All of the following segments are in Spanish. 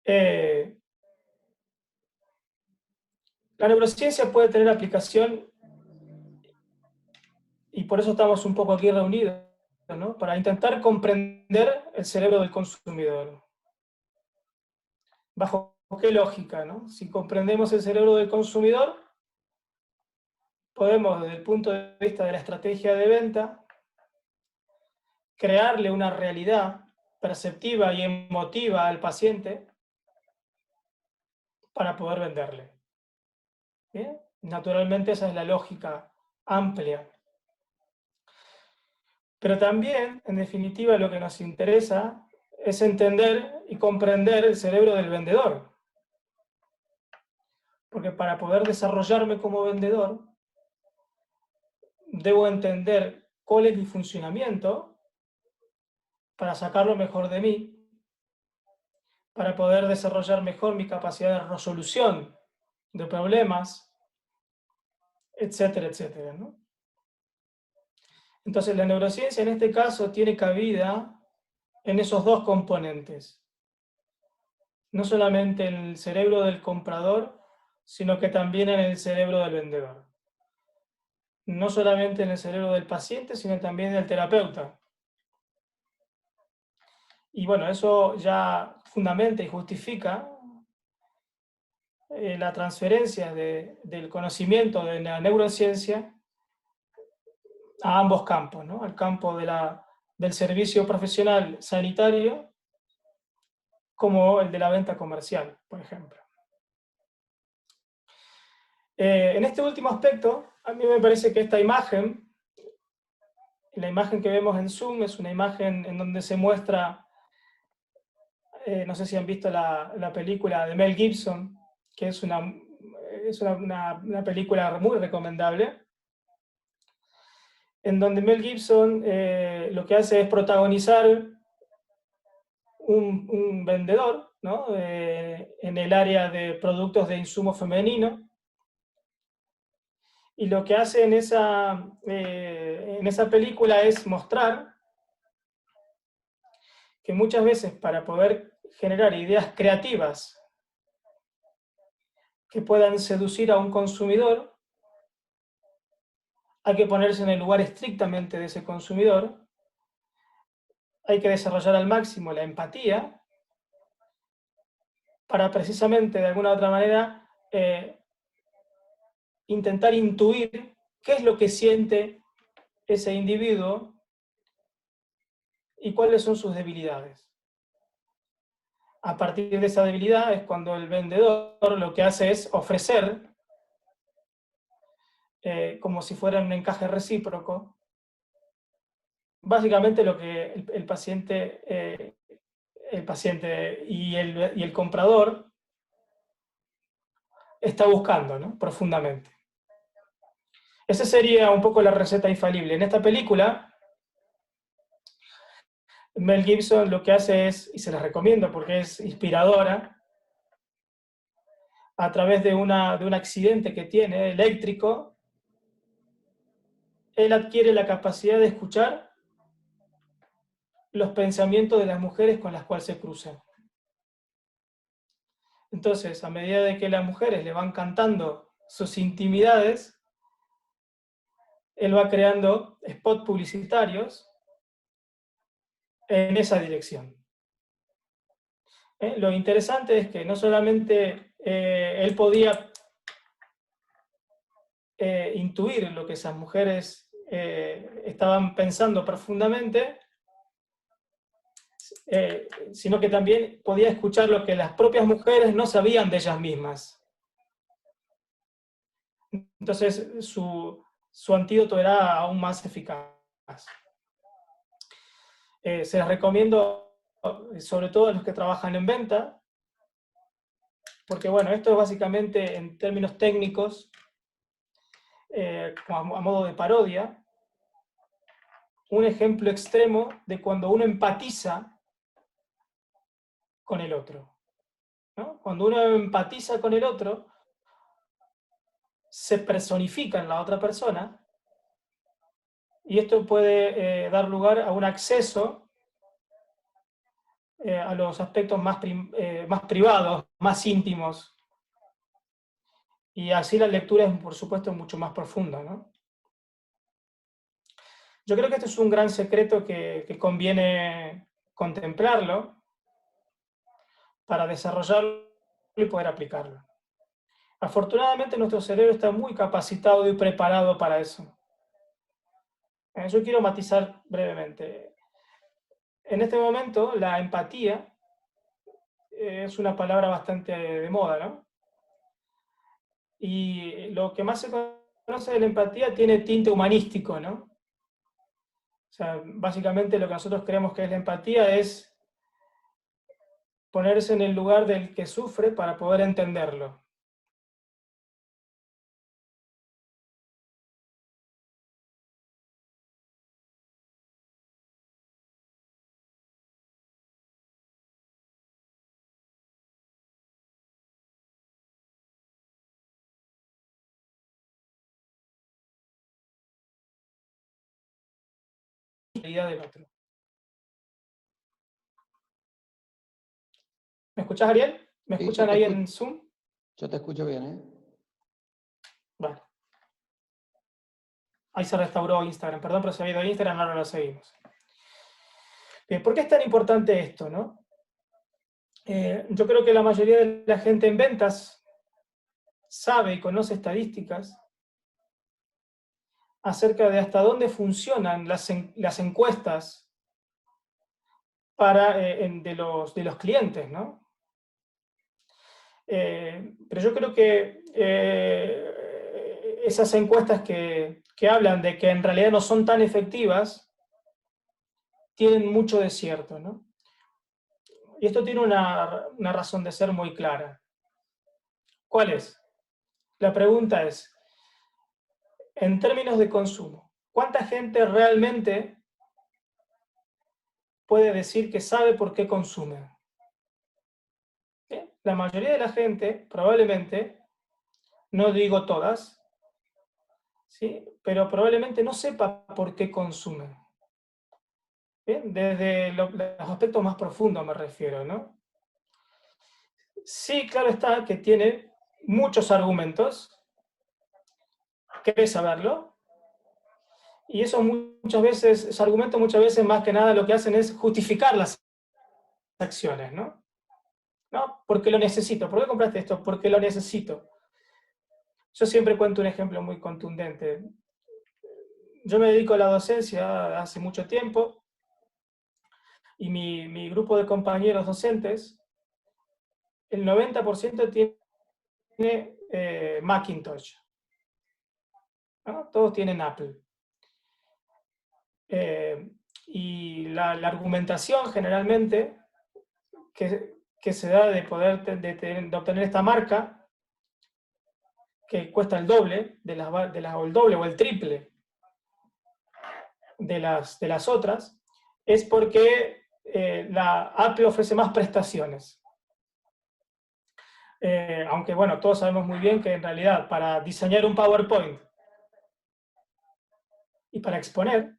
Eh, la neurociencia puede tener aplicación, y por eso estamos un poco aquí reunidos, ¿no? Para intentar comprender el cerebro del consumidor. ¿Bajo qué lógica, no? Si comprendemos el cerebro del consumidor, podemos, desde el punto de vista de la estrategia de venta, crearle una realidad perceptiva y emotiva al paciente para poder venderle. ¿Bien? Naturalmente esa es la lógica amplia. Pero también, en definitiva, lo que nos interesa es entender y comprender el cerebro del vendedor. Porque para poder desarrollarme como vendedor, debo entender cuál es mi funcionamiento para sacar lo mejor de mí, para poder desarrollar mejor mi capacidad de resolución de problemas, etcétera, etcétera, ¿no? Entonces, la neurociencia en este caso tiene cabida en esos dos componentes. No solamente en el cerebro del comprador, sino que también en el cerebro del vendedor. No solamente en el cerebro del paciente, sino también del terapeuta. Y bueno, eso ya fundamenta y justifica la transferencia del conocimiento de la neurociencia a ambos campos, ¿no? Al campo del servicio profesional sanitario como el de la venta comercial, por ejemplo. En este último aspecto, a mí me parece que esta imagen, la imagen que vemos en Zoom, es una imagen en donde se muestra, no sé si han visto la película de Mel Gibson, que es una película muy recomendable, en donde Mel Gibson lo que hace es protagonizar un vendedor, ¿no? En el área de productos de insumo femenino, y lo que hace en esa película es mostrar que muchas veces para poder generar ideas creativas que puedan seducir a un consumidor, hay que ponerse en el lugar estrictamente de ese consumidor, hay que desarrollar al máximo la empatía para precisamente de alguna u otra manera intentar intuir qué es lo que siente ese individuo y cuáles son sus debilidades. A partir de esa debilidad es cuando el vendedor lo que hace es ofrecer, como si fuera un encaje recíproco, básicamente lo que el paciente y el comprador está buscando, ¿no? Profundamente. Esa sería un poco la receta infalible. En esta película, Mel Gibson lo que hace es, y se la recomiendo porque es inspiradora, a través de un accidente que tiene eléctrico, él adquiere la capacidad de escuchar los pensamientos de las mujeres con las cuales se cruza. Entonces, a medida de que las mujeres le van cantando sus intimidades, él va creando spots publicitarios en esa dirección. Lo interesante es que no solamente él podía intuir lo que esas mujeres estaban pensando profundamente, sino que también podía escuchar lo que las propias mujeres no sabían de ellas mismas. Entonces su antídoto era aún más eficaz. Se las recomiendo sobre todo a los que trabajan en venta, porque bueno, esto es básicamente en términos técnicos, a modo de parodia, un ejemplo extremo de cuando uno empatiza con el otro, ¿no? Cuando uno empatiza con el otro, se personifica en la otra persona, y esto puede dar lugar a un acceso a los aspectos más privados, más íntimos. Y así la lectura es, por supuesto, mucho más profunda, ¿no? Yo creo que este es un gran secreto que conviene contemplarlo para desarrollarlo y poder aplicarlo. Afortunadamente nuestro cerebro está muy capacitado y preparado para eso. Yo quiero matizar brevemente. En este momento la empatía es una palabra bastante de moda, ¿no? Y lo que más se conoce de la empatía tiene tinte humanístico, ¿no? O sea, básicamente lo que nosotros creemos que es la empatía es ponerse en el lugar del que sufre para poder entenderlo. La idea del otro. ¿Me escuchás, Ariel? ¿Me Sí, yo escuchan te ahí escucho, en Zoom? yo te escucho bien, ¿eh? Vale. Ahí se restauró Instagram. Perdón, pero se había ido Instagram, ahora lo seguimos. Bien, ¿por qué es tan importante esto, no? Yo creo que la mayoría de la gente en ventas sabe y conoce estadísticas acerca de hasta dónde funcionan las encuestas de los clientes, ¿no? Pero yo creo que esas encuestas que hablan de que en realidad no son tan efectivas, tienen mucho de cierto, ¿no? Y esto tiene una razón de ser muy clara. ¿Cuál es? La pregunta es, en términos de consumo, ¿cuánta gente realmente puede decir que sabe por qué consume? ¿Bien? La mayoría de la gente, probablemente, no digo todas, ¿sí? Pero probablemente no sepa por qué consume. ¿Bien? Desde los aspectos más profundos me refiero, ¿no? Sí, claro está que tiene muchos argumentos, querés saberlo, y eso muchas veces, ese argumento muchas veces más que nada lo que hacen es justificar las acciones, ¿no? ¿No? Porque lo necesito. ¿Por qué compraste esto? Porque lo necesito. Yo siempre cuento un ejemplo muy contundente. Yo me dedico a la docencia hace mucho tiempo y mi grupo de compañeros docentes, el 90% tiene Macintosh, ¿no? Todos tienen Apple. Y la argumentación generalmente que se da de poder de obtener esta marca, que cuesta el doble o el doble o el triple de las otras, es porque la Apple ofrece más prestaciones. Aunque bueno, todos sabemos muy bien que en realidad para diseñar un PowerPoint y para exponer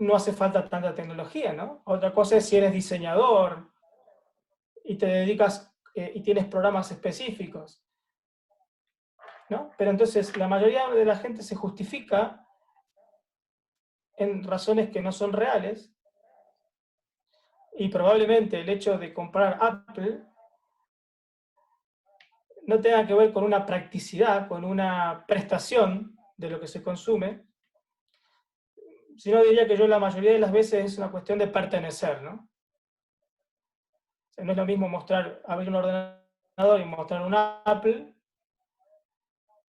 no hace falta tanta tecnología, ¿no? Otra cosa es si eres diseñador y te dedicas y tienes programas específicos, ¿no? Pero entonces la mayoría de la gente se justifica en razones que no son reales y probablemente el hecho de comprar Apple no tenga que ver con una practicidad, con una prestación de lo que se consume, sino diría que yo la mayoría de las veces es una cuestión de pertenecer, ¿no? O sea, no es lo mismo abrir un ordenador y mostrar un Apple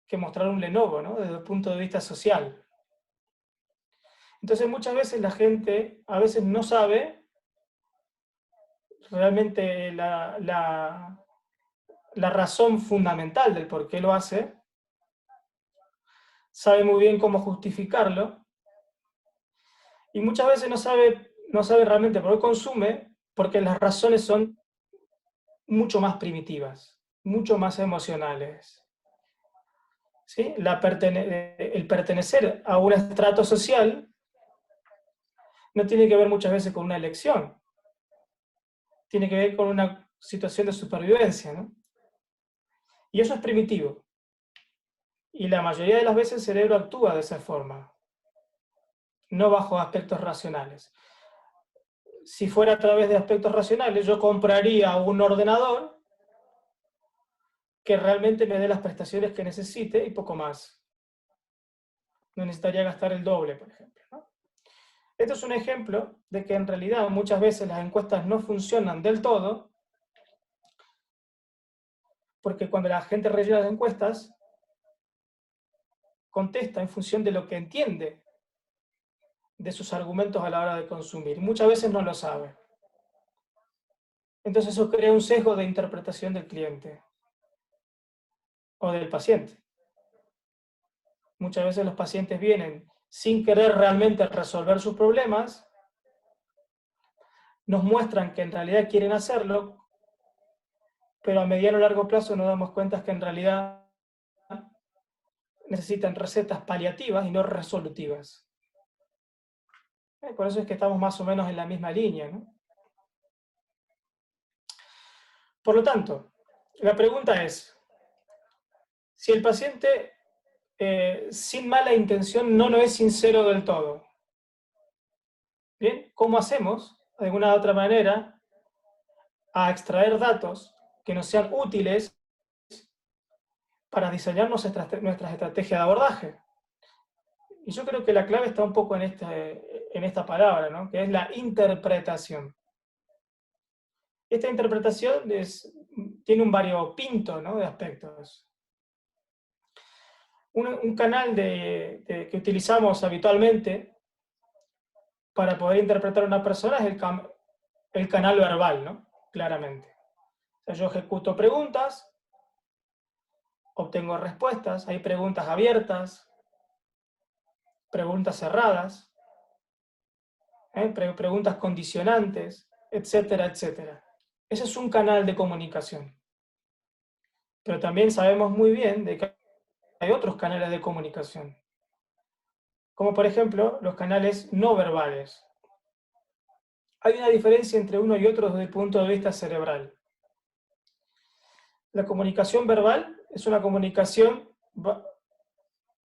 que mostrar un Lenovo, ¿no? Desde el punto de vista social. Entonces muchas veces la gente a veces no sabe realmente la razón fundamental del por qué lo hace, sabe muy bien cómo justificarlo, y muchas veces no sabe realmente por qué consume, porque las razones son mucho más primitivas, mucho más emocionales. ¿Sí? El pertenecer a un estrato social no tiene que ver muchas veces con una elección. tiene que ver con una situación de supervivencia, ¿no? Y eso es primitivo. Y la mayoría de las veces el cerebro actúa de esa forma, no bajo aspectos racionales. Si fuera a través de aspectos racionales, yo compraría un ordenador que realmente me dé las prestaciones que necesite y poco más. No necesitaría gastar el doble, por ejemplo, ¿no? Esto es un ejemplo de que en realidad muchas veces las encuestas no funcionan del todo, porque cuando la gente rellena las encuestas, contesta en función de lo que entiende de sus argumentos a la hora de consumir. Muchas veces no lo sabe. Entonces eso crea un sesgo de interpretación del cliente o del paciente. Muchas veces los pacientes vienen sin querer realmente resolver sus problemas, nos muestran que en realidad quieren hacerlo, pero a mediano o largo plazo nos damos cuenta que en realidad necesitan recetas paliativas y no resolutivas. Por eso es que estamos más o menos en la misma línea, ¿no? Por lo tanto, la pregunta es, si el paciente sin mala intención no es sincero del todo, ¿bien? ¿Cómo hacemos, de alguna u otra manera, a extraer datos que nos sean útiles para diseñar nuestras estrategias de abordaje? Y yo creo que la clave está un poco en esta palabra, ¿no? Que es la interpretación. Esta interpretación tiene un variopinto, ¿no?, de aspectos. Un canal que utilizamos habitualmente para poder interpretar a una persona es el canal verbal, ¿no? Claramente. O sea, yo ejecuto preguntas, obtengo respuestas, hay preguntas abiertas, preguntas cerradas, preguntas condicionantes, etcétera, etcétera. Ese es un canal de comunicación. Pero también sabemos muy bien de que hay otros canales de comunicación, como por ejemplo los canales no verbales. Hay una diferencia entre uno y otro desde el punto de vista cerebral. La comunicación verbal es una comunicación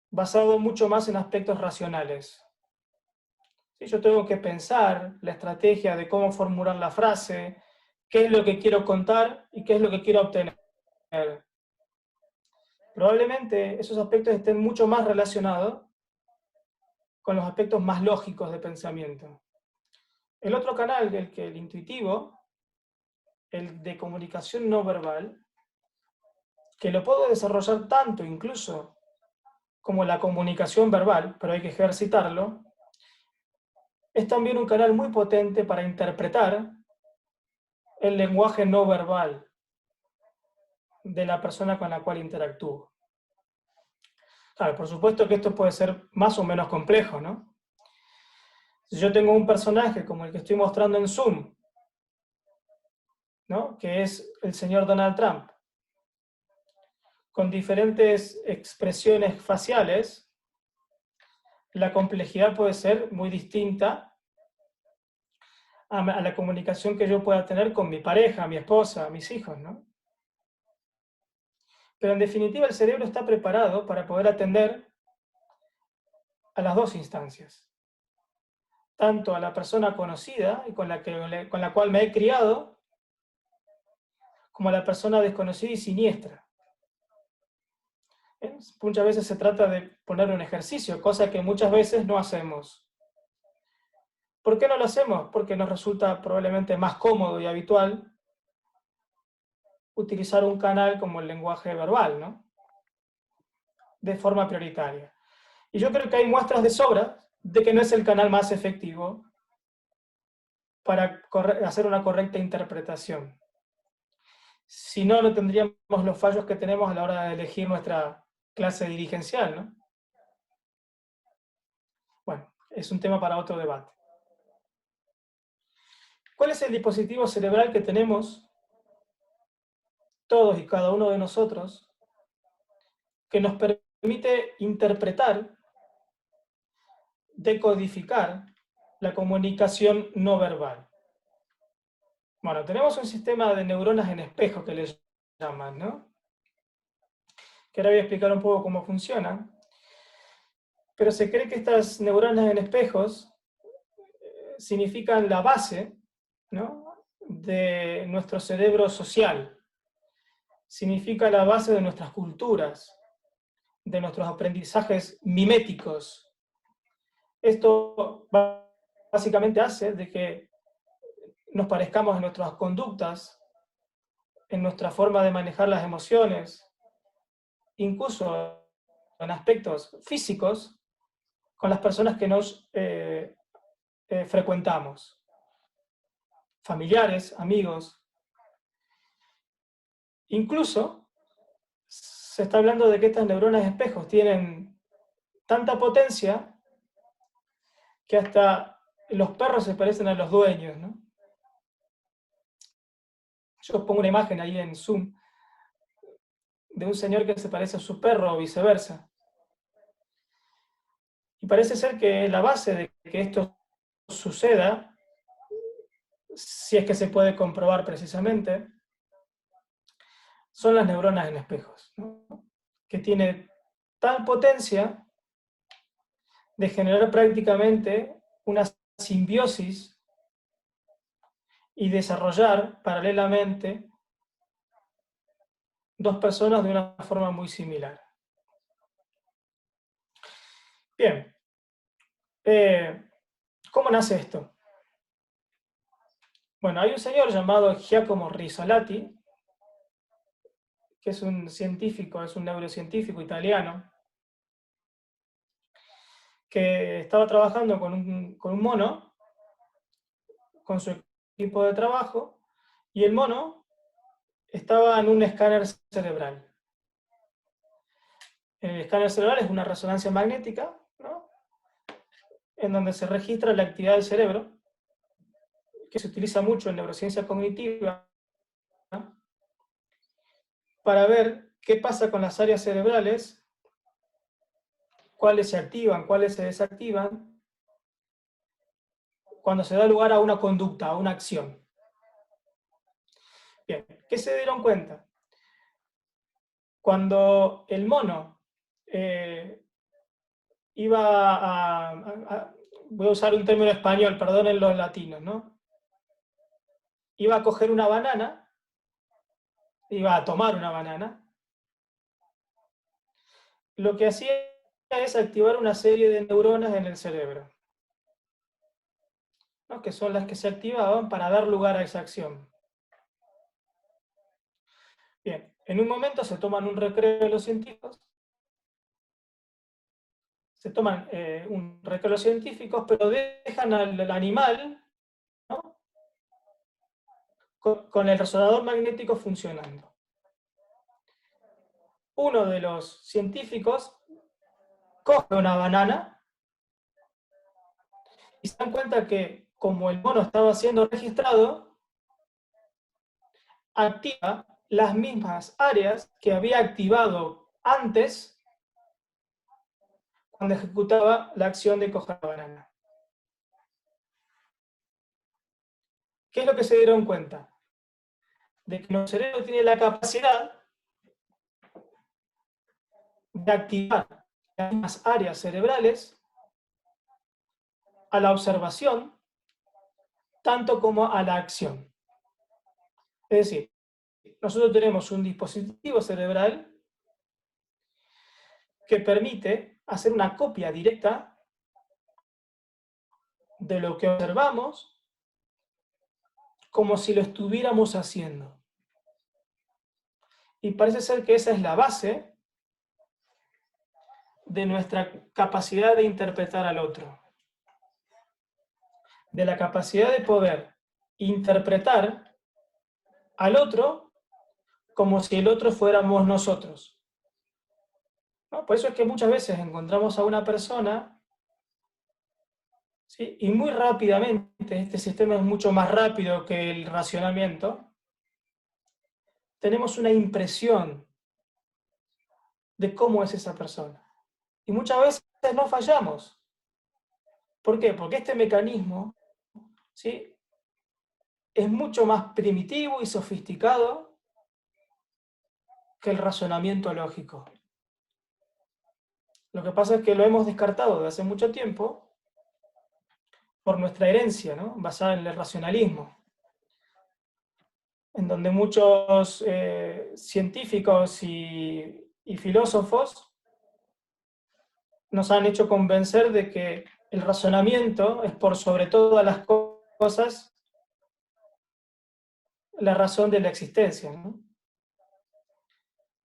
basada mucho más en aspectos racionales. ¿Sí? Yo tengo que pensar la estrategia de cómo formular la frase, qué es lo que quiero contar y qué es lo que quiero obtener. Probablemente esos aspectos estén mucho más relacionados con los aspectos más lógicos de pensamiento. El otro canal, el intuitivo, el de comunicación no verbal, que lo puedo desarrollar tanto incluso como la comunicación verbal, pero hay que ejercitarlo, es también un canal muy potente para interpretar el lenguaje no verbal de la persona con la cual interactúo. Claro, por supuesto que esto puede ser más o menos complejo, ¿no? Si yo tengo un personaje como el que estoy mostrando en Zoom, ¿no?, que es el señor Donald Trump, con diferentes expresiones faciales, la complejidad puede ser muy distinta a la comunicación que yo pueda tener con mi pareja, mi esposa, mis hijos, ¿no? Pero en definitiva el cerebro está preparado para poder atender a las dos instancias. Tanto a la persona conocida y con la cual me he criado, como a la persona desconocida y siniestra. Muchas veces se trata de poner un ejercicio, cosa que muchas veces no hacemos. ¿Por qué no lo hacemos? Porque nos resulta probablemente más cómodo y habitual utilizar un canal como el lenguaje verbal, ¿no?, de forma prioritaria. Y yo creo que hay muestras de sobra de que no es el canal más efectivo para hacer una correcta interpretación. Si no, no tendríamos los fallos que tenemos a la hora de elegir nuestra clase dirigencial, ¿no? Bueno, es un tema para otro debate. ¿Cuál es el dispositivo cerebral que tenemos todos y cada uno de nosotros que nos permite interpretar, decodificar la comunicación no verbal? Bueno, tenemos un sistema de neuronas en espejo que les llaman, ¿no? Que ahora voy a explicar un poco cómo funcionan. Pero se cree que estas neuronas en espejos significan la base, ¿no?, de nuestro cerebro social. Significa la base de nuestras culturas, de nuestros aprendizajes miméticos. Esto básicamente hace de que nos parezcamos en nuestras conductas, en nuestra forma de manejar las emociones, incluso en aspectos físicos, con las personas que nos frecuentamos, familiares, amigos. Incluso se está hablando de que estas neuronas espejos tienen tanta potencia que hasta los perros se parecen a los dueños, ¿no? Yo os pongo una imagen ahí en Zoom de un señor que se parece a su perro o viceversa. Y parece ser que la base de que esto suceda, si es que se puede comprobar precisamente, son las neuronas en espejos, ¿no?, que tiene tal potencia de generar prácticamente una simbiosis y desarrollar paralelamente dos personas de una forma muy similar. Bien, ¿cómo nace esto? Bueno, hay un señor llamado Giacomo Rizzolatti, que es un científico, es un neurocientífico italiano, que estaba trabajando con un mono, con su equipo de trabajo, y el mono estaba en un escáner cerebral. El escáner cerebral es una resonancia magnética, ¿no?, en donde se registra la actividad del cerebro, que se utiliza mucho en neurociencia cognitiva, ¿no?, para ver qué pasa con las áreas cerebrales, cuáles se activan, cuáles se desactivan, cuando se da lugar a una conducta, a una acción. Bien, ¿qué se dieron cuenta? Cuando el mono voy a usar un término español, perdonen los latinos, ¿no? Iba a coger una banana, iba a tomar una banana, lo que hacía es activar una serie de neuronas en el cerebro, ¿no?, que son las que se activaban para dar lugar a esa acción. Bien, en un momento se toman un recreo los científicos, un recreo los científicos, pero dejan al animal, ¿no?, con el resonador magnético funcionando. Uno de los científicos coge una banana y se dan cuenta que, como el mono estaba siendo registrado, activa las mismas áreas que había activado antes cuando ejecutaba la acción de coger la banana. ¿Qué es lo que se dieron cuenta? De que nuestro cerebro tiene la capacidad de activar las mismas áreas cerebrales a la observación, tanto como a la acción. Es decir, nosotros tenemos un dispositivo cerebral que permite hacer una copia directa de lo que observamos como si lo estuviéramos haciendo. Y parece ser que esa es la base de nuestra capacidad de interpretar al otro, de la capacidad de poder interpretar al otro como si el otro fuéramos nosotros, ¿no? Por eso es que muchas veces encontramos a una persona, ¿sí?, y muy rápidamente, este sistema es mucho más rápido que el racionamiento, tenemos una impresión de cómo es esa persona. Y muchas veces no fallamos. ¿Por qué? Porque este mecanismo, ¿sí?, es mucho más primitivo y sofisticado que el razonamiento lógico. Lo que pasa es que lo hemos descartado desde hace mucho tiempo por nuestra herencia, ¿no? Basada en el racionalismo, en donde muchos científicos y filósofos nos han hecho convencer de que el razonamiento es por sobre todas las cosas la razón de la existencia, ¿no?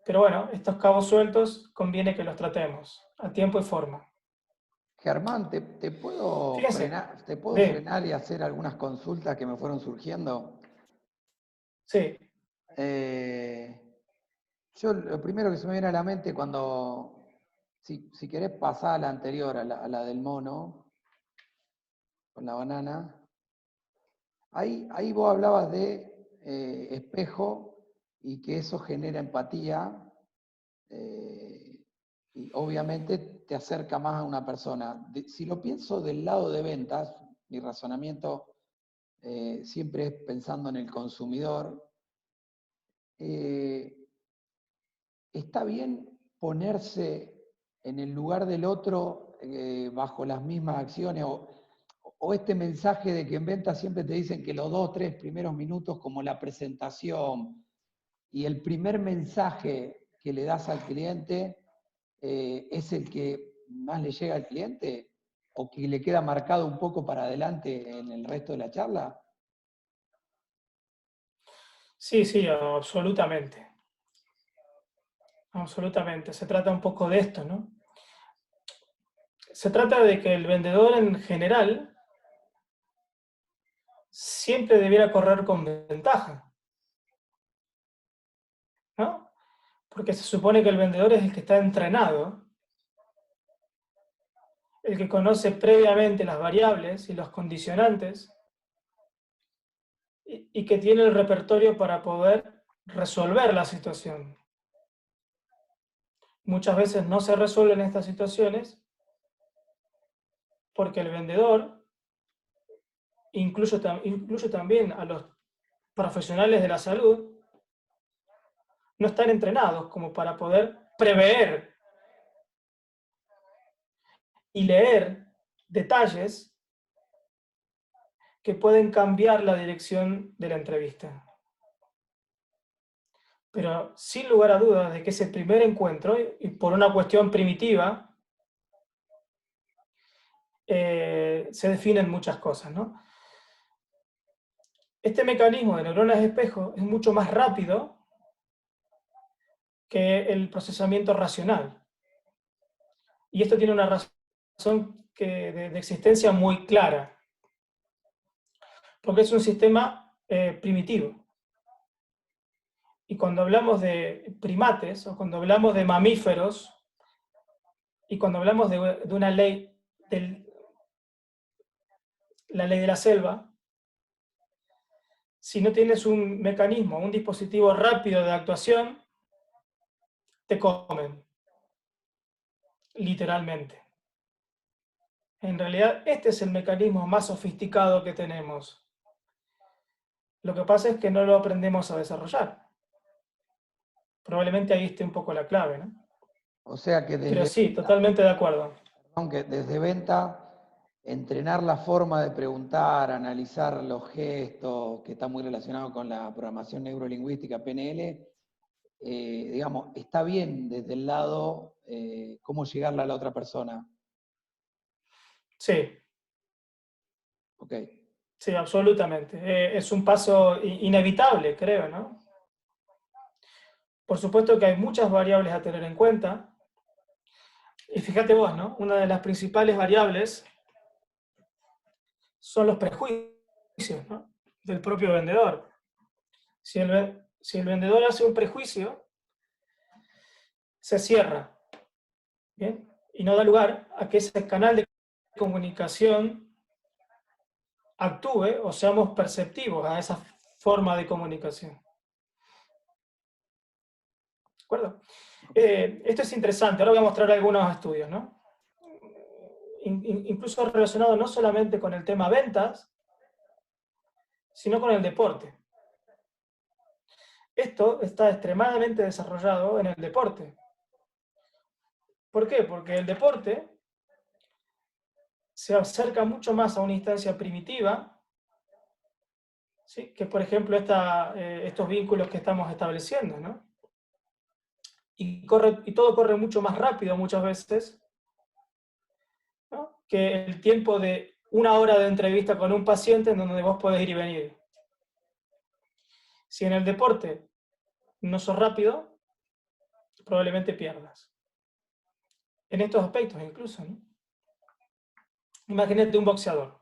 Pero bueno, estos cabos sueltos conviene que los tratemos a tiempo y forma. Germán, ¿te puedo Fíjense, frenar y hacer algunas consultas que me fueron surgiendo? sí, Yo lo primero que se me viene a la mente cuando, si querés pasar a la anterior, a la del mono, con la banana, ahí vos hablabas de espejo y que eso genera empatía y obviamente te acerca más a una persona. Si lo pienso del lado de ventas, mi razonamiento siempre es pensando en el consumidor. ¿Está bien ponerse en el lugar del otro bajo las mismas acciones? O este mensaje de que en venta siempre te dicen que los 2 o 3 primeros minutos, como la presentación y el primer mensaje que le das al cliente, es el que más le llega al cliente? ¿O que le queda marcado un poco para adelante en el resto de la charla? sí, sí, absolutamente. Absolutamente. Se trata un poco de esto, ¿no? Se trata de que el vendedor en general siempre debiera correr con ventaja, ¿no? Porque se supone que el vendedor es el que está entrenado, el que conoce previamente las variables y los condicionantes y que tiene el repertorio para poder resolver la situación. Muchas veces no se resuelven estas situaciones porque el vendedor, incluso también a los profesionales de la salud, no están entrenados como para poder prever y leer detalles que pueden cambiar la dirección de la entrevista. Pero sin lugar a dudas de que ese primer encuentro, y por una cuestión primitiva, se definen muchas cosas, ¿no? Este mecanismo de neuronas de espejo es mucho más rápido que el procesamiento racional. Y esto tiene una razón de existencia muy clara, porque es un sistema primitivo. Y cuando hablamos de primates, o cuando hablamos de mamíferos, y cuando hablamos de una ley, la ley de la selva, si no tienes un mecanismo, un dispositivo rápido de actuación, te comen, literalmente. En realidad, este es el mecanismo más sofisticado que tenemos. Lo que pasa es que no lo aprendemos a desarrollar. Probablemente ahí esté un poco la clave, ¿no? O sea que Pero desde sí, totalmente de acuerdo. aunque desde venta, entrenar la forma de preguntar, analizar los gestos, que está muy relacionado con la programación neurolingüística PNL, digamos, está bien desde el lado cómo llegarle a la otra persona. Sí, Ok. sí, absolutamente. Es un paso inevitable, creo, ¿no? Por supuesto que hay muchas variables a tener en cuenta. Y fíjate vos, ¿no? Una de las principales variables son los prejuicios, ¿no? Del propio vendedor. Si el vendedor hace un prejuicio, se cierra, ¿bien? Y no da lugar a que ese canal de comunicación actúe o seamos perceptivos a esa forma de comunicación. ¿De acuerdo? Esto es interesante. Ahora voy a mostrar algunos estudios, ¿no? Incluso relacionado no solamente con el tema ventas, sino con el deporte. Esto está extremadamente desarrollado en el deporte. ¿Por qué? Porque el deporte se acerca mucho más a una instancia primitiva, ¿sí? Que por ejemplo estos vínculos que estamos estableciendo, ¿no? Y todo corre mucho más rápido muchas veces, ¿no? Que el tiempo de una hora de entrevista con un paciente en donde vos podés ir y venir. Si en el deporte no sos rápido, probablemente pierdas. En estos aspectos incluso, ¿no? Imagínate un boxeador,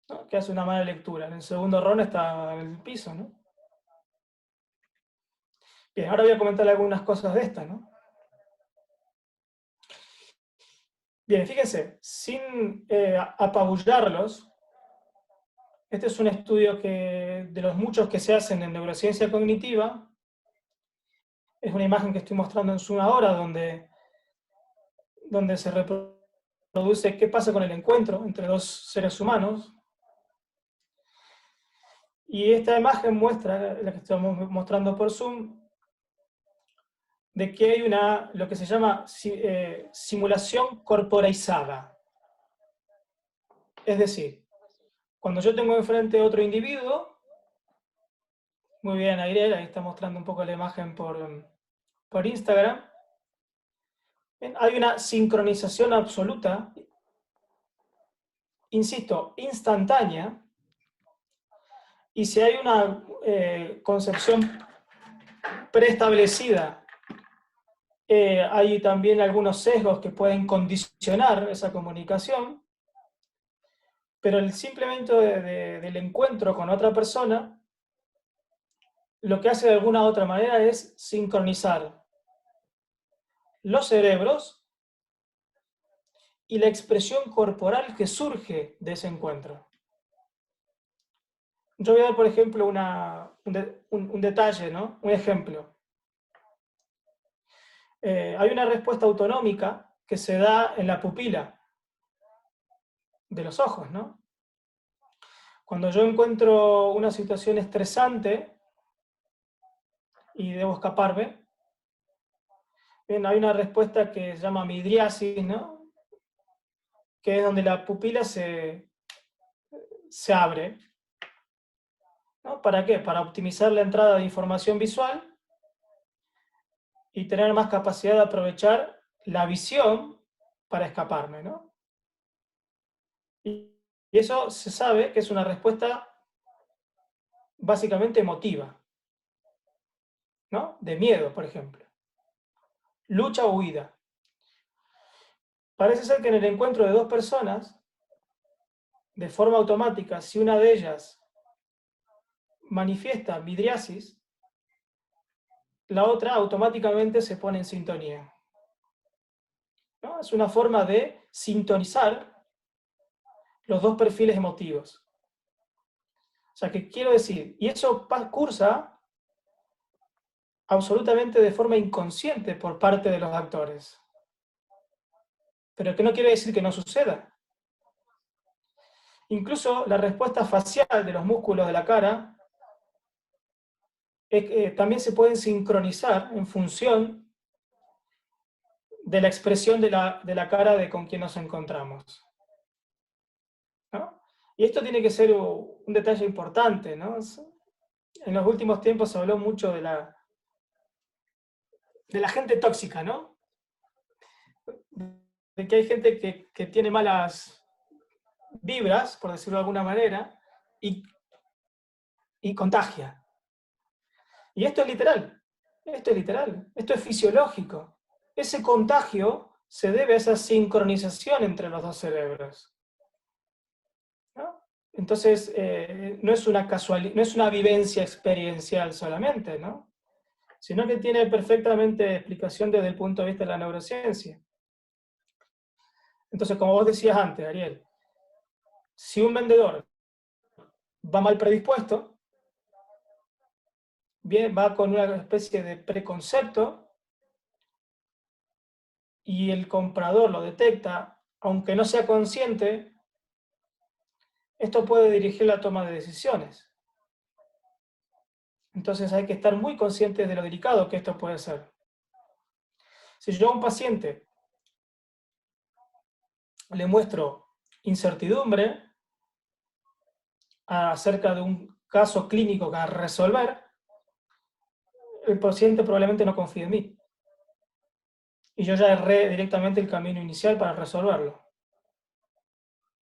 ¿no? Que hace una mala lectura. En el segundo round está en el piso, ¿no? Bien, ahora voy a comentar algunas cosas de estas, ¿no? Bien, fíjense, sin apabullarlos, este es un estudio de los muchos que se hacen en neurociencia cognitiva. Es una imagen que estoy mostrando en Zoom ahora, donde se reproduce qué pasa con el encuentro entre dos seres humanos. Y esta imagen muestra, la que estamos mostrando por Zoom, de que hay lo que se llama simulación corporizada. Es decir, cuando yo tengo enfrente a otro individuo, muy bien, Ariel, ahí está mostrando un poco la imagen por Instagram, bien, hay una sincronización absoluta, insisto, instantánea, y si hay una concepción preestablecida, hay también algunos sesgos que pueden condicionar esa comunicación, pero el simplemente del encuentro con otra persona, lo que hace de alguna u otra manera es sincronizar los cerebros y la expresión corporal que surge de ese encuentro. Yo voy a dar, por ejemplo, un detalle, ¿no? Un ejemplo. Hay una respuesta autonómica que se da en la pupila de los ojos, ¿no? Cuando yo encuentro una situación estresante y debo escaparme, bien, hay una respuesta que se llama midriasis, ¿no? Que es donde la pupila se abre, ¿no? ¿Para qué? Para optimizar la entrada de información visual y tener más capacidad de aprovechar la visión para escaparme, ¿no? Y eso se sabe que es una respuesta básicamente emotiva, ¿no? De miedo, por ejemplo. Lucha o huida. Parece ser que en el encuentro de dos personas, de forma automática, si una de ellas manifiesta midriasis, la otra automáticamente se pone en sintonía, ¿no? Es una forma de sintonizar los dos perfiles emotivos. O sea, que quiero decir, y eso cursa absolutamente de forma inconsciente por parte de los actores. Pero que no quiere decir que no suceda. Incluso la respuesta facial de los músculos de la cara también se pueden sincronizar en función de la expresión de la cara de con quien nos encontramos, ¿no? Y esto tiene que ser un detalle importante, ¿no? En los últimos tiempos se habló mucho de la gente tóxica, ¿no? De que hay gente que tiene malas vibras, por decirlo de alguna manera, y contagia. Y esto es literal, esto es fisiológico. Ese contagio se debe a esa sincronización entre los dos cerebros, ¿no? Entonces, no es no es una vivencia experiencial solamente, ¿no? Sino que tiene perfectamente explicación desde el punto de vista de la neurociencia. Entonces, como vos decías antes, Ariel, si un vendedor va mal predispuesto, bien, va con una especie de preconcepto y el comprador lo detecta, aunque no sea consciente, esto puede dirigir la toma de decisiones. Entonces hay que estar muy conscientes de lo delicado que esto puede ser. Si yo a un paciente le muestro incertidumbre acerca de un caso clínico que a resolver, el paciente probablemente no confíe en mí. Y yo ya erré directamente el camino inicial para resolverlo.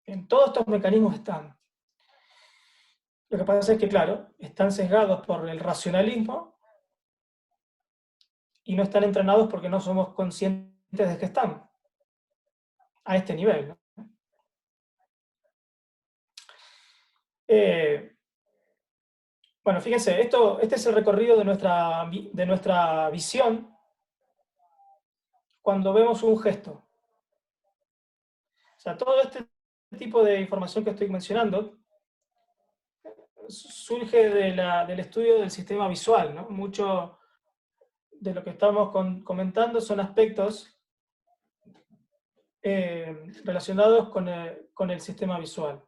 En todos estos mecanismos están. Lo que pasa es que, claro, están sesgados por el racionalismo y no están entrenados porque no somos conscientes de que están a este nivel, ¿no? Bueno, fíjense, este es el recorrido de nuestra visión cuando vemos un gesto. O sea, todo este tipo de información que estoy mencionando surge del estudio del sistema visual, ¿no? Mucho de lo que estamos comentando son aspectos relacionados con el sistema visual.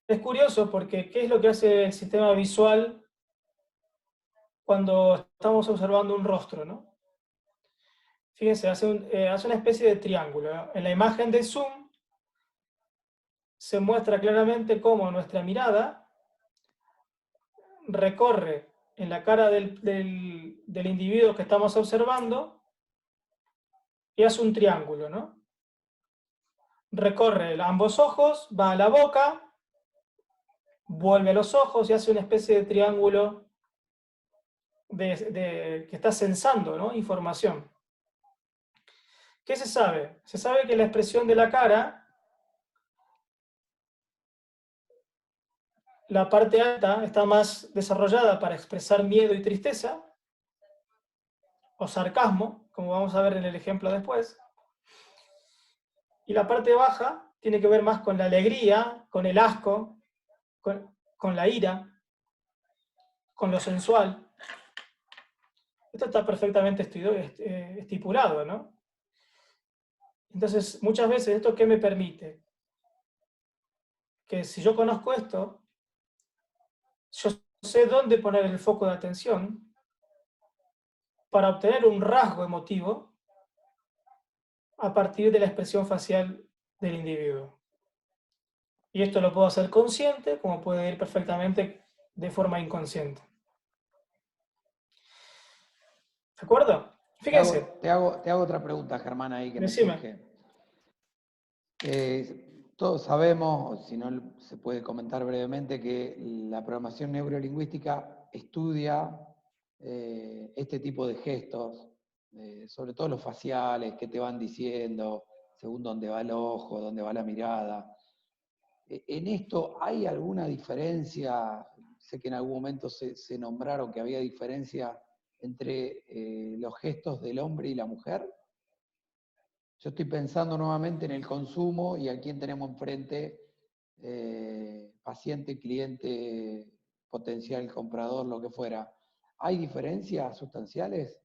Es curioso porque ¿qué es lo que hace el sistema visual cuando estamos observando un rostro, ¿no? Fíjense, hace una especie de triángulo, ¿no? En la imagen de zoom se muestra claramente cómo nuestra mirada recorre en la cara del individuo que estamos observando y hace un triángulo, ¿no? Recorre ambos ojos, va a la boca, vuelve a los ojos y hace una especie de triángulo que está censando, ¿no? Información. ¿Qué se sabe? Se sabe que la expresión de la cara, la parte alta está más desarrollada para expresar miedo y tristeza, o sarcasmo, como vamos a ver en el ejemplo después. Y la parte baja tiene que ver más con la alegría, con el asco, con la ira, con lo sensual. Esto está perfectamente estipulado, ¿no? Entonces, muchas veces, ¿esto qué me permite? Que si yo conozco esto, yo sé dónde poner el foco de atención para obtener un rasgo emotivo a partir de la expresión facial del individuo. Y esto lo puedo hacer consciente, como puede ir perfectamente de forma inconsciente. ¿De acuerdo? Fíjense. Te hago otra pregunta, Germán, ahí que me Decime. surge. Todos sabemos, si no se puede comentar brevemente, que la programación neurolingüística estudia este tipo de gestos, sobre todo los faciales, qué te van diciendo, según dónde va el ojo, dónde va la mirada. ¿En esto hay alguna diferencia? Sé que en algún momento se nombraron que había diferencia entre los gestos del hombre y la mujer. Yo estoy pensando nuevamente en el consumo y a quién tenemos enfrente, paciente, cliente, potencial comprador, lo que fuera. ¿Hay diferencias sustanciales?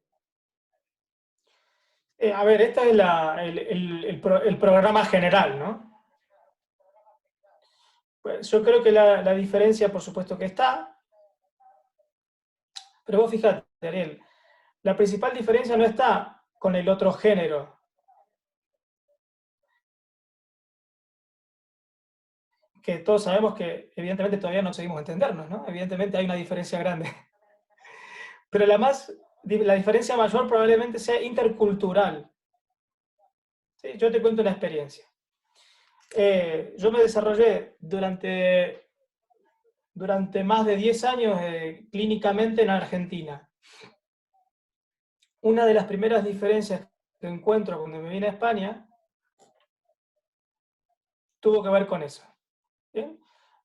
A ver, este es el programa general, ¿no? Pues yo creo que la diferencia, por supuesto que está, pero vos fíjate, Ariel, la principal diferencia no está con el otro género, que todos sabemos que evidentemente todavía no seguimos entendernos, ¿no? Evidentemente hay una diferencia grande. Pero la diferencia mayor probablemente sea intercultural. ¿Sí? Yo te cuento una experiencia. Yo me desarrollé durante más de 10 años clínicamente en Argentina. Una de las primeras diferencias que encuentro cuando me vine a España tuvo que ver con eso. ¿Bien?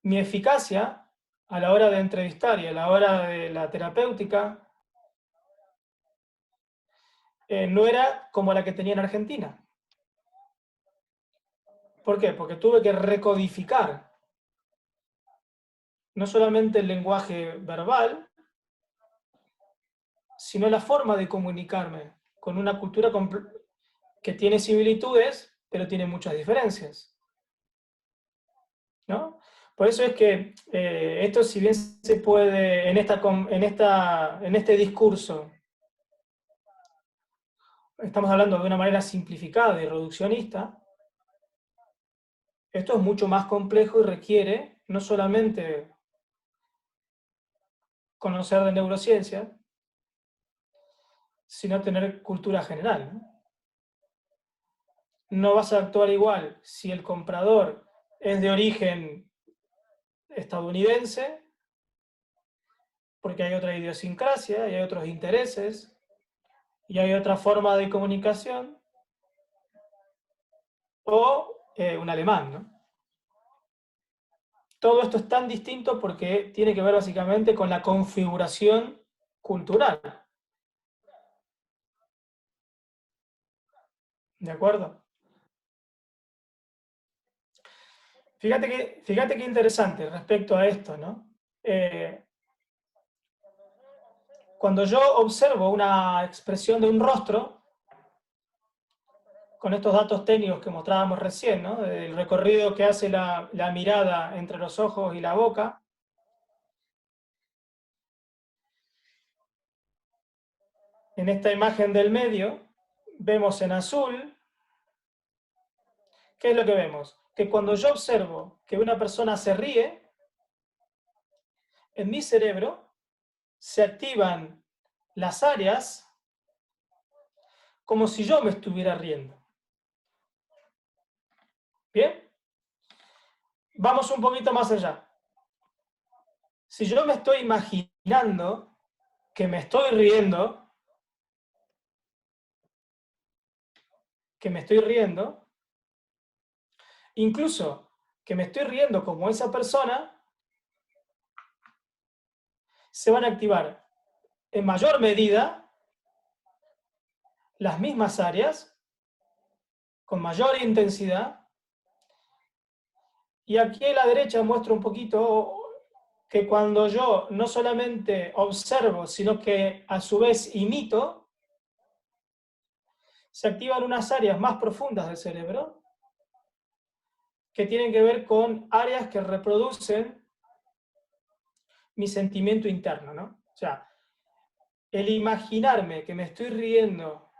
Mi eficacia a la hora de entrevistar y a la hora de la terapéutica no era como la que tenía en Argentina. ¿Por qué? Porque tuve que recodificar no solamente el lenguaje verbal, sino la forma de comunicarme con una cultura que tiene similitudes, pero tiene muchas diferencias. ¿no? Por eso es que esto, si bien se puede, en este discurso, estamos hablando de una manera simplificada y reduccionista, esto es mucho más complejo y requiere no solamente conocer de neurociencia, sino tener cultura general, ¿no? No vas a actuar igual si el comprador es de origen estadounidense, porque hay otra idiosincrasia y hay otros intereses y hay otra forma de comunicación, o un alemán, ¿no? Todo esto es tan distinto porque tiene que ver básicamente con la configuración cultural. ¿De acuerdo? Fíjate qué interesante respecto a esto, ¿no? Cuando yo observo una expresión de un rostro, con estos datos técnicos que mostrábamos recién, ¿no? El recorrido que hace la mirada entre los ojos y la boca, en esta imagen del medio, vemos en azul, ¿qué es lo que vemos? Que cuando yo observo que una persona se ríe, en mi cerebro se activan las áreas como si yo me estuviera riendo. ¿Bien? Vamos un poquito más allá. Si yo me estoy imaginando que me estoy riendo, incluso que me estoy riendo como esa persona, se van a activar en mayor medida las mismas áreas, con mayor intensidad. Y aquí a la derecha muestro un poquito que cuando yo no solamente observo, sino que a su vez imito, se activan unas áreas más profundas del cerebro que tienen que ver con áreas que reproducen mi sentimiento interno, ¿no? O sea, el imaginarme que me estoy riendo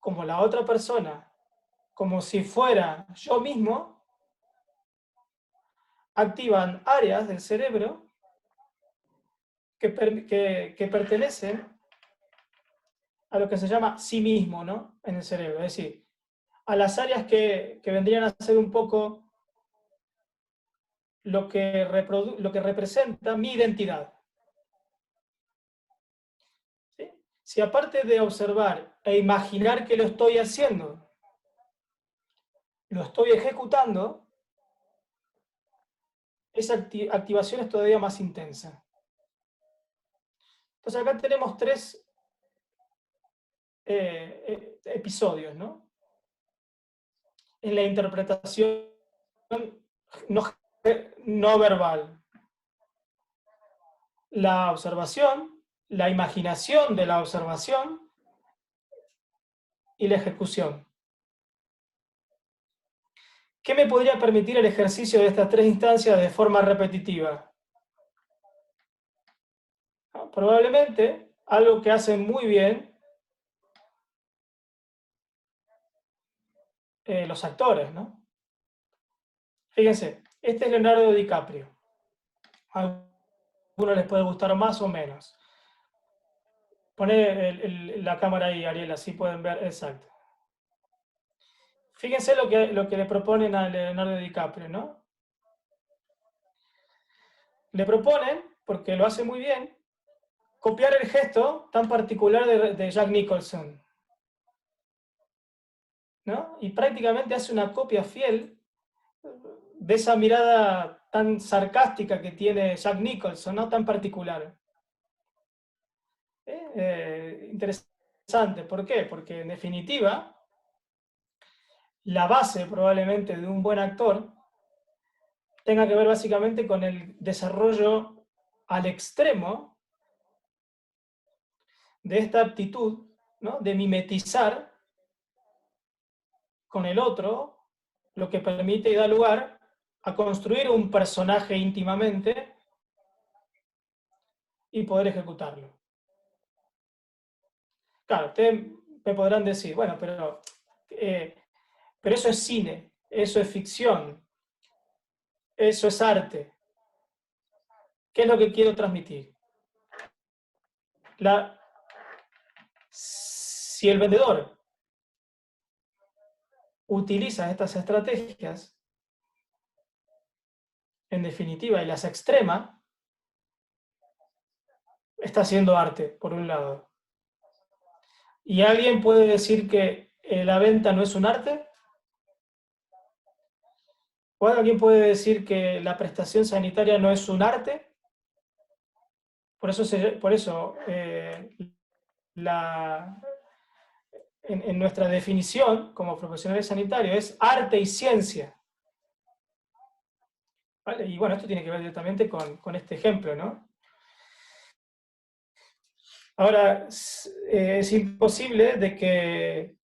como la otra persona, como si fuera yo mismo, activan áreas del cerebro que pertenecen a lo que se llama sí mismo, ¿no? En el cerebro, es decir, a las áreas que vendrían a ser un poco lo que representa mi identidad. ¿Sí? Si aparte de observar e imaginar que lo estoy haciendo, lo estoy ejecutando, esa activación es todavía más intensa. Entonces acá tenemos tres episodios, ¿no? En la interpretación no, no verbal. La observación, la imaginación de la observación y la ejecución. ¿Qué me podría permitir el ejercicio de estas tres instancias de forma repetitiva? ¿No? Probablemente algo que hacen muy bien los actores, ¿no? Fíjense, este es Leonardo DiCaprio. A algunos les puede gustar más o menos. Poné la cámara ahí, Ariel, así pueden ver exacto. Fíjense lo que le proponen a Leonardo DiCaprio, ¿no? Le proponen, porque lo hace muy bien, copiar el gesto tan particular de Jack Nicholson, ¿no? Y prácticamente hace una copia fiel de esa mirada tan sarcástica que tiene Jack Nicholson, ¿no? Tan particular. Interesante, ¿por qué? Porque en definitiva, la base probablemente de un buen actor tenga que ver básicamente con el desarrollo al extremo de esta aptitud, ¿no? De mimetizar con el otro lo que permite y da lugar a construir un personaje íntimamente y poder ejecutarlo. Claro, ustedes me podrán decir, bueno, pero eso es cine, eso es ficción, eso es arte. ¿Qué es lo que quiero transmitir? Si el vendedor utiliza estas estrategias, en definitiva, y las extrema, está haciendo arte, por un lado. ¿Y alguien puede decir que la venta no es un arte? ¿O alguien puede decir que la prestación sanitaria no es un arte? Por eso en nuestra definición como profesionales sanitarios es arte y ciencia. ¿Vale? Y bueno, esto tiene que ver directamente con este ejemplo, ¿no? Ahora, es imposible de que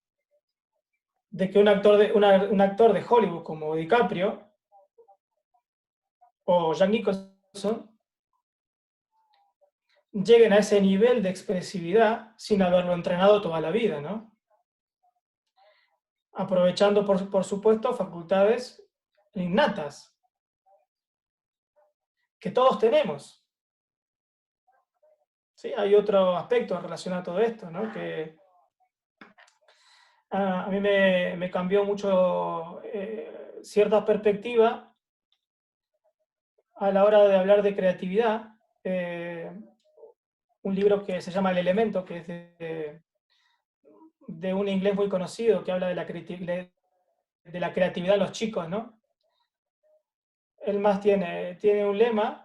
un actor de Hollywood como DiCaprio o Jack Nicholson lleguen a ese nivel de expresividad sin haberlo entrenado toda la vida, ¿no? Aprovechando, por supuesto, facultades innatas que todos tenemos. ¿Sí? Hay otro aspecto relacionado a todo esto, ¿no? Que a mí me cambió mucho cierta perspectiva a la hora de hablar de creatividad. Un libro que se llama El Elemento, que es de un inglés muy conocido que habla de la creatividad de los chicos, ¿no? Él más tiene un lema.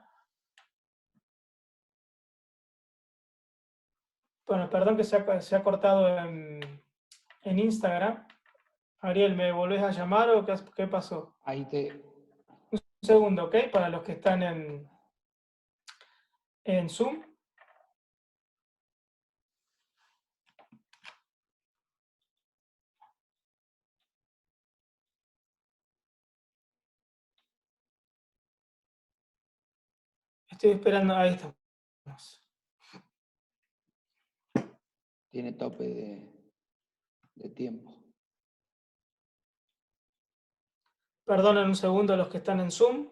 Bueno, perdón que se ha cortado en Instagram. Ariel, ¿me volvés a llamar o qué pasó? Ahí te... Un segundo, ¿ok? Para los que están en Zoom. Estoy esperando, ahí estamos. Tiene tope de tiempo. Perdonen un segundo a los que están en Zoom.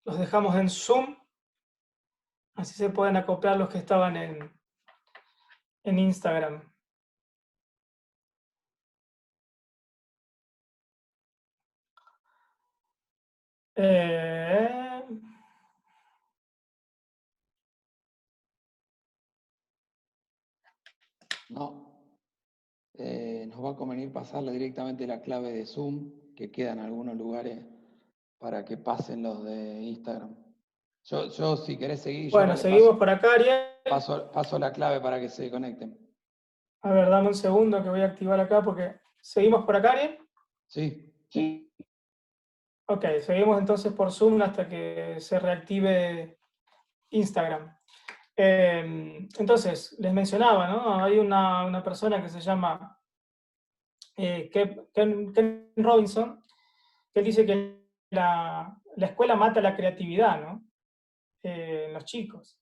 Los dejamos en Zoom. Así se pueden acoplar los que estaban en Instagram. No. Nos va a convenir pasarle directamente la clave de Zoom, que queda en algunos lugares, para que pasen los de Instagram. Yo si querés seguir, yo ahora Bueno, le seguimos por acá, Ariel. paso la clave para que se conecten. A ver, dame un segundo que voy a activar acá porque... ¿Seguimos por acá, Ariel? Sí. Ok, seguimos entonces por Zoom hasta que se reactive Instagram. Entonces, les mencionaba, ¿no? Hay una persona que se llama Ken Robinson, que él dice que la escuela mata la creatividad, ¿no? En los chicos.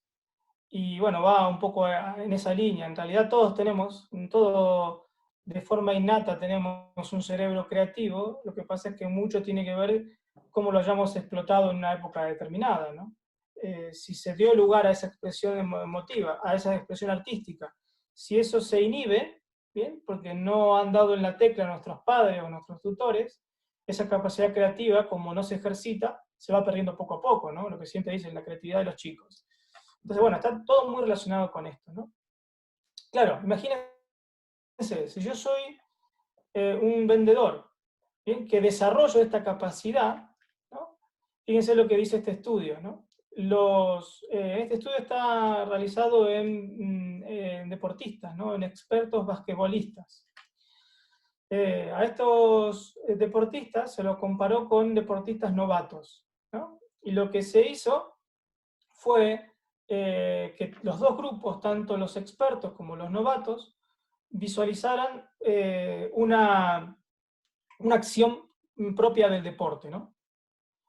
Y bueno, va un poco en esa línea. En realidad todos de forma innata tenemos un cerebro creativo, lo que pasa es que mucho tiene que ver cómo lo hayamos explotado en una época determinada, ¿no? Si se dio lugar a esa expresión emotiva, a esa expresión artística, si eso se inhibe, ¿bien? Porque no han dado en la tecla a nuestros padres o nuestros tutores, esa capacidad creativa, como no se ejercita, se va perdiendo poco a poco, ¿no? Lo que siempre dicen, la creatividad de los chicos. Entonces, bueno, está todo muy relacionado con esto, ¿no? Claro, imagínense, si yo soy un vendedor, ¿bien? Que desarrollo esta capacidad, ¿no? Fíjense lo que dice este estudio, ¿no? Este estudio está realizado en deportistas, ¿no? En expertos basquetbolistas. A estos deportistas se los comparó con deportistas novatos, ¿no? Y lo que se hizo fue que los dos grupos, tanto los expertos como los novatos, visualizaran una acción propia del deporte, ¿no?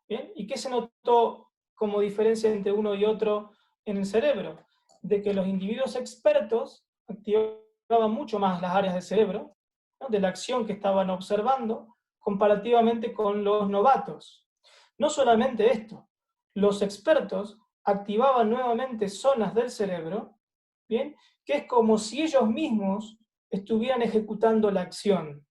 ¿Bien? ¿Y qué se notó como diferencia entre uno y otro en el cerebro? De que los individuos expertos activaban mucho más las áreas del cerebro, ¿no?, de la acción que estaban observando, comparativamente con los novatos. No solamente esto, los expertos activaban nuevamente zonas del cerebro, ¿bien?, que es como si ellos mismos estuvieran ejecutando la acción,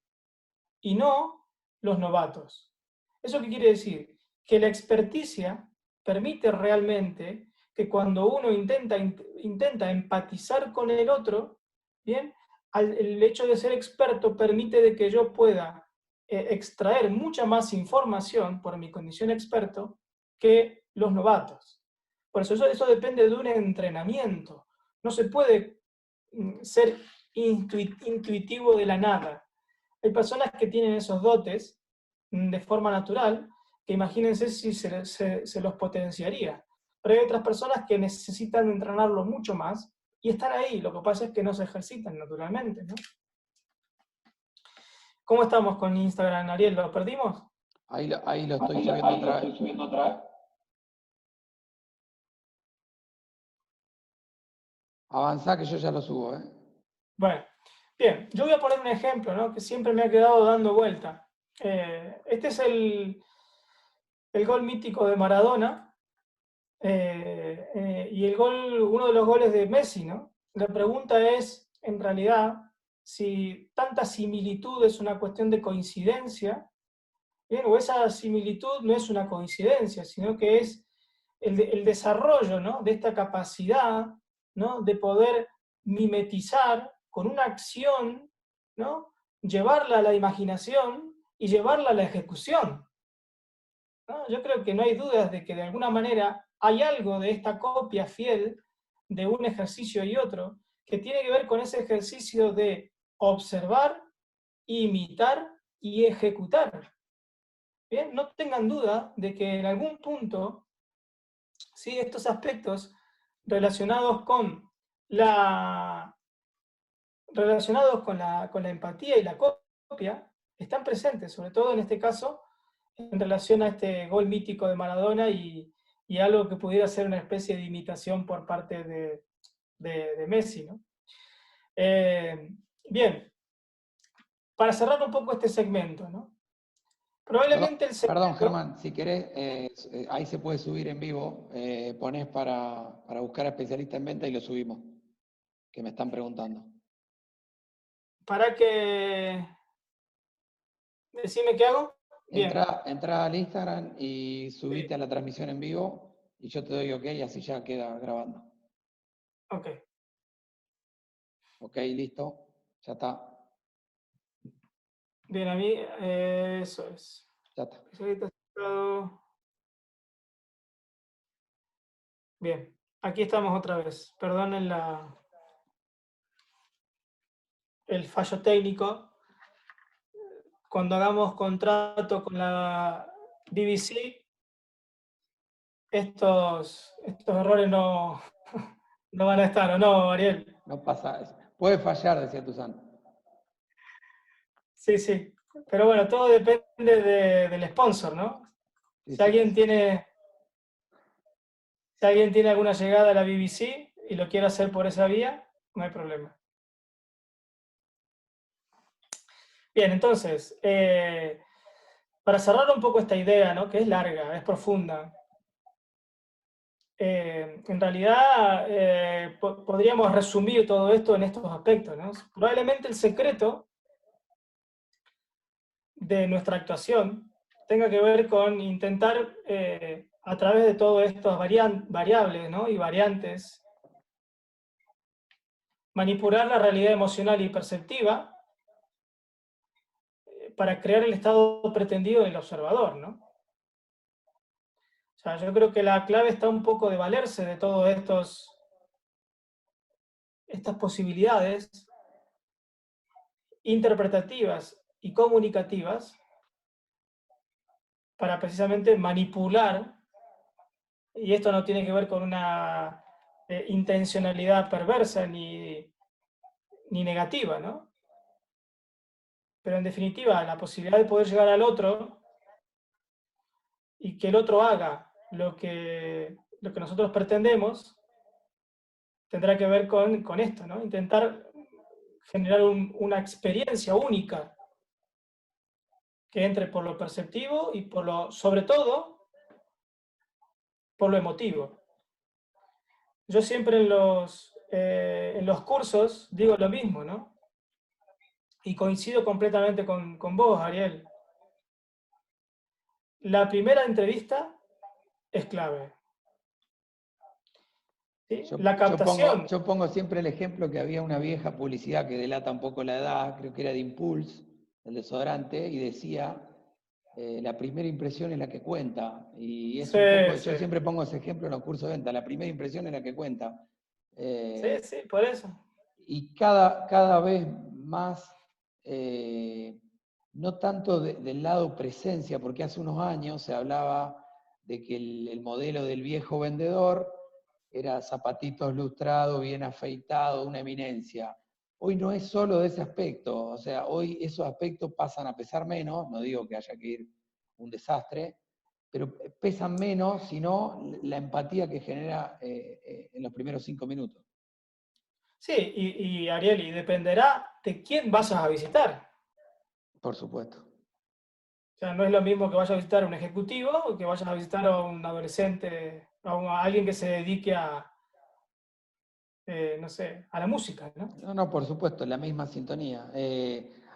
y no los novatos. ¿Eso qué quiere decir? Que la experticia permite realmente que cuando uno intenta empatizar con el otro, ¿bien?, el hecho de ser experto permite de que yo pueda extraer mucha más información por mi condición experto que los novatos. Por eso depende de un entrenamiento. No se puede ser intuitivo de la nada. Hay personas que tienen esos dotes de forma natural, que imagínense si se los potenciaría. Pero hay otras personas que necesitan entrenarlo mucho más y están ahí. Lo que pasa es que no se ejercitan naturalmente, ¿no? ¿Cómo estamos con Instagram, Ariel? ¿Lo perdimos? Ahí lo estoy subiendo otra vez. Avanzá que yo ya lo subo, ¿eh? Bueno, bien, yo voy a poner un ejemplo, ¿no?, que siempre me ha quedado dando vuelta. Este es el gol mítico de Maradona, y uno de los goles de Messi, ¿no? La pregunta es, en realidad, si tanta similitud es una cuestión de coincidencia, ¿bien?, o esa similitud no es una coincidencia, sino que es el desarrollo, ¿no?, de esta capacidad, ¿no?, de poder mimetizar con una acción, ¿no?, llevarla a la imaginación y llevarla a la ejecución, ¿no? Yo creo que no hay dudas de que de alguna manera hay algo de esta copia fiel de un ejercicio y otro que tiene que ver con ese ejercicio de observar, imitar y ejecutar. Bien, no tengan duda de que en algún punto, ¿sí?, estos aspectos relacionados con la, con la empatía y la copia están presentes, sobre todo en este caso, en relación a este gol mítico de Maradona y algo que pudiera ser una especie de imitación por parte de Messi, ¿no? Bien, para cerrar un poco este segmento, ¿no? Probablemente el Perdón, segmento... Germán, si querés, ahí se puede subir en vivo, ponés para buscar a especialista en venta y lo subimos, que me están preguntando. Para que... Decime qué hago. Bien. Entra al Instagram y subite a la transmisión en vivo y yo te doy OK y así ya queda grabando. Ok. Ok, listo, ya está. Bien, a mí, eso es. Ya está. Bien, aquí estamos otra vez. Perdonen el fallo técnico. Cuando hagamos contrato con la BBC, estos errores no, no van a estar, ¿o no, Ariel? No pasa eso. Puede fallar, decía Tuzán. Sí, sí. Pero bueno, todo depende del sponsor, ¿no? Sí, Si sí. alguien tiene alguna llegada a la BBC y lo quiere hacer por esa vía, no hay problema. Bien, entonces, para cerrar un poco esta idea, ¿no?, que es larga, es profunda, en realidad podríamos resumir todo esto en estos aspectos, ¿no? Probablemente el secreto de nuestra actuación tenga que ver con intentar, a través de todas estas variables, ¿no?, y variantes, manipular la realidad emocional y perceptiva para crear el estado pretendido del observador, ¿no? O sea, yo creo que la clave está un poco de valerse de todas estas posibilidades interpretativas y comunicativas para precisamente manipular, y esto no tiene que ver con una intencionalidad perversa ni negativa, ¿no? Pero en definitiva, la posibilidad de poder llegar al otro y que el otro haga lo que nosotros pretendemos, tendrá que ver con esto, ¿no? Intentar generar una experiencia única que entre por lo perceptivo y sobre todo, por lo emotivo. Yo siempre en los cursos digo lo mismo, ¿no? Y coincido completamente con vos, Ariel. La primera entrevista es clave. ¿Sí? La captación. Yo pongo siempre el ejemplo que había una vieja publicidad que delata un poco la edad, creo que era de Impulse, el desodorante, y decía, la primera impresión es la que cuenta. Y es Sí, un poco, sí. yo siempre pongo ese ejemplo en los cursos de venta, la primera impresión es la que cuenta. Sí, sí, por eso. Y cada vez más, no tanto del lado presencia, porque hace unos años se hablaba de que el modelo del viejo vendedor era zapatitos lustrados, bien afeitado, una eminencia. Hoy no es solo de ese aspecto, o sea, hoy esos aspectos pasan a pesar menos, no digo que haya que ir un desastre, pero pesan menos, sino la empatía que genera en los primeros 5 minutos. Sí, Ariel, y dependerá de quién vas a visitar. Por supuesto. O sea, no es lo mismo que vayas a visitar a un ejecutivo o que vayas a visitar a un adolescente, a alguien que se dedique no sé, a la música, ¿no? No, no, por supuesto, la misma sintonía.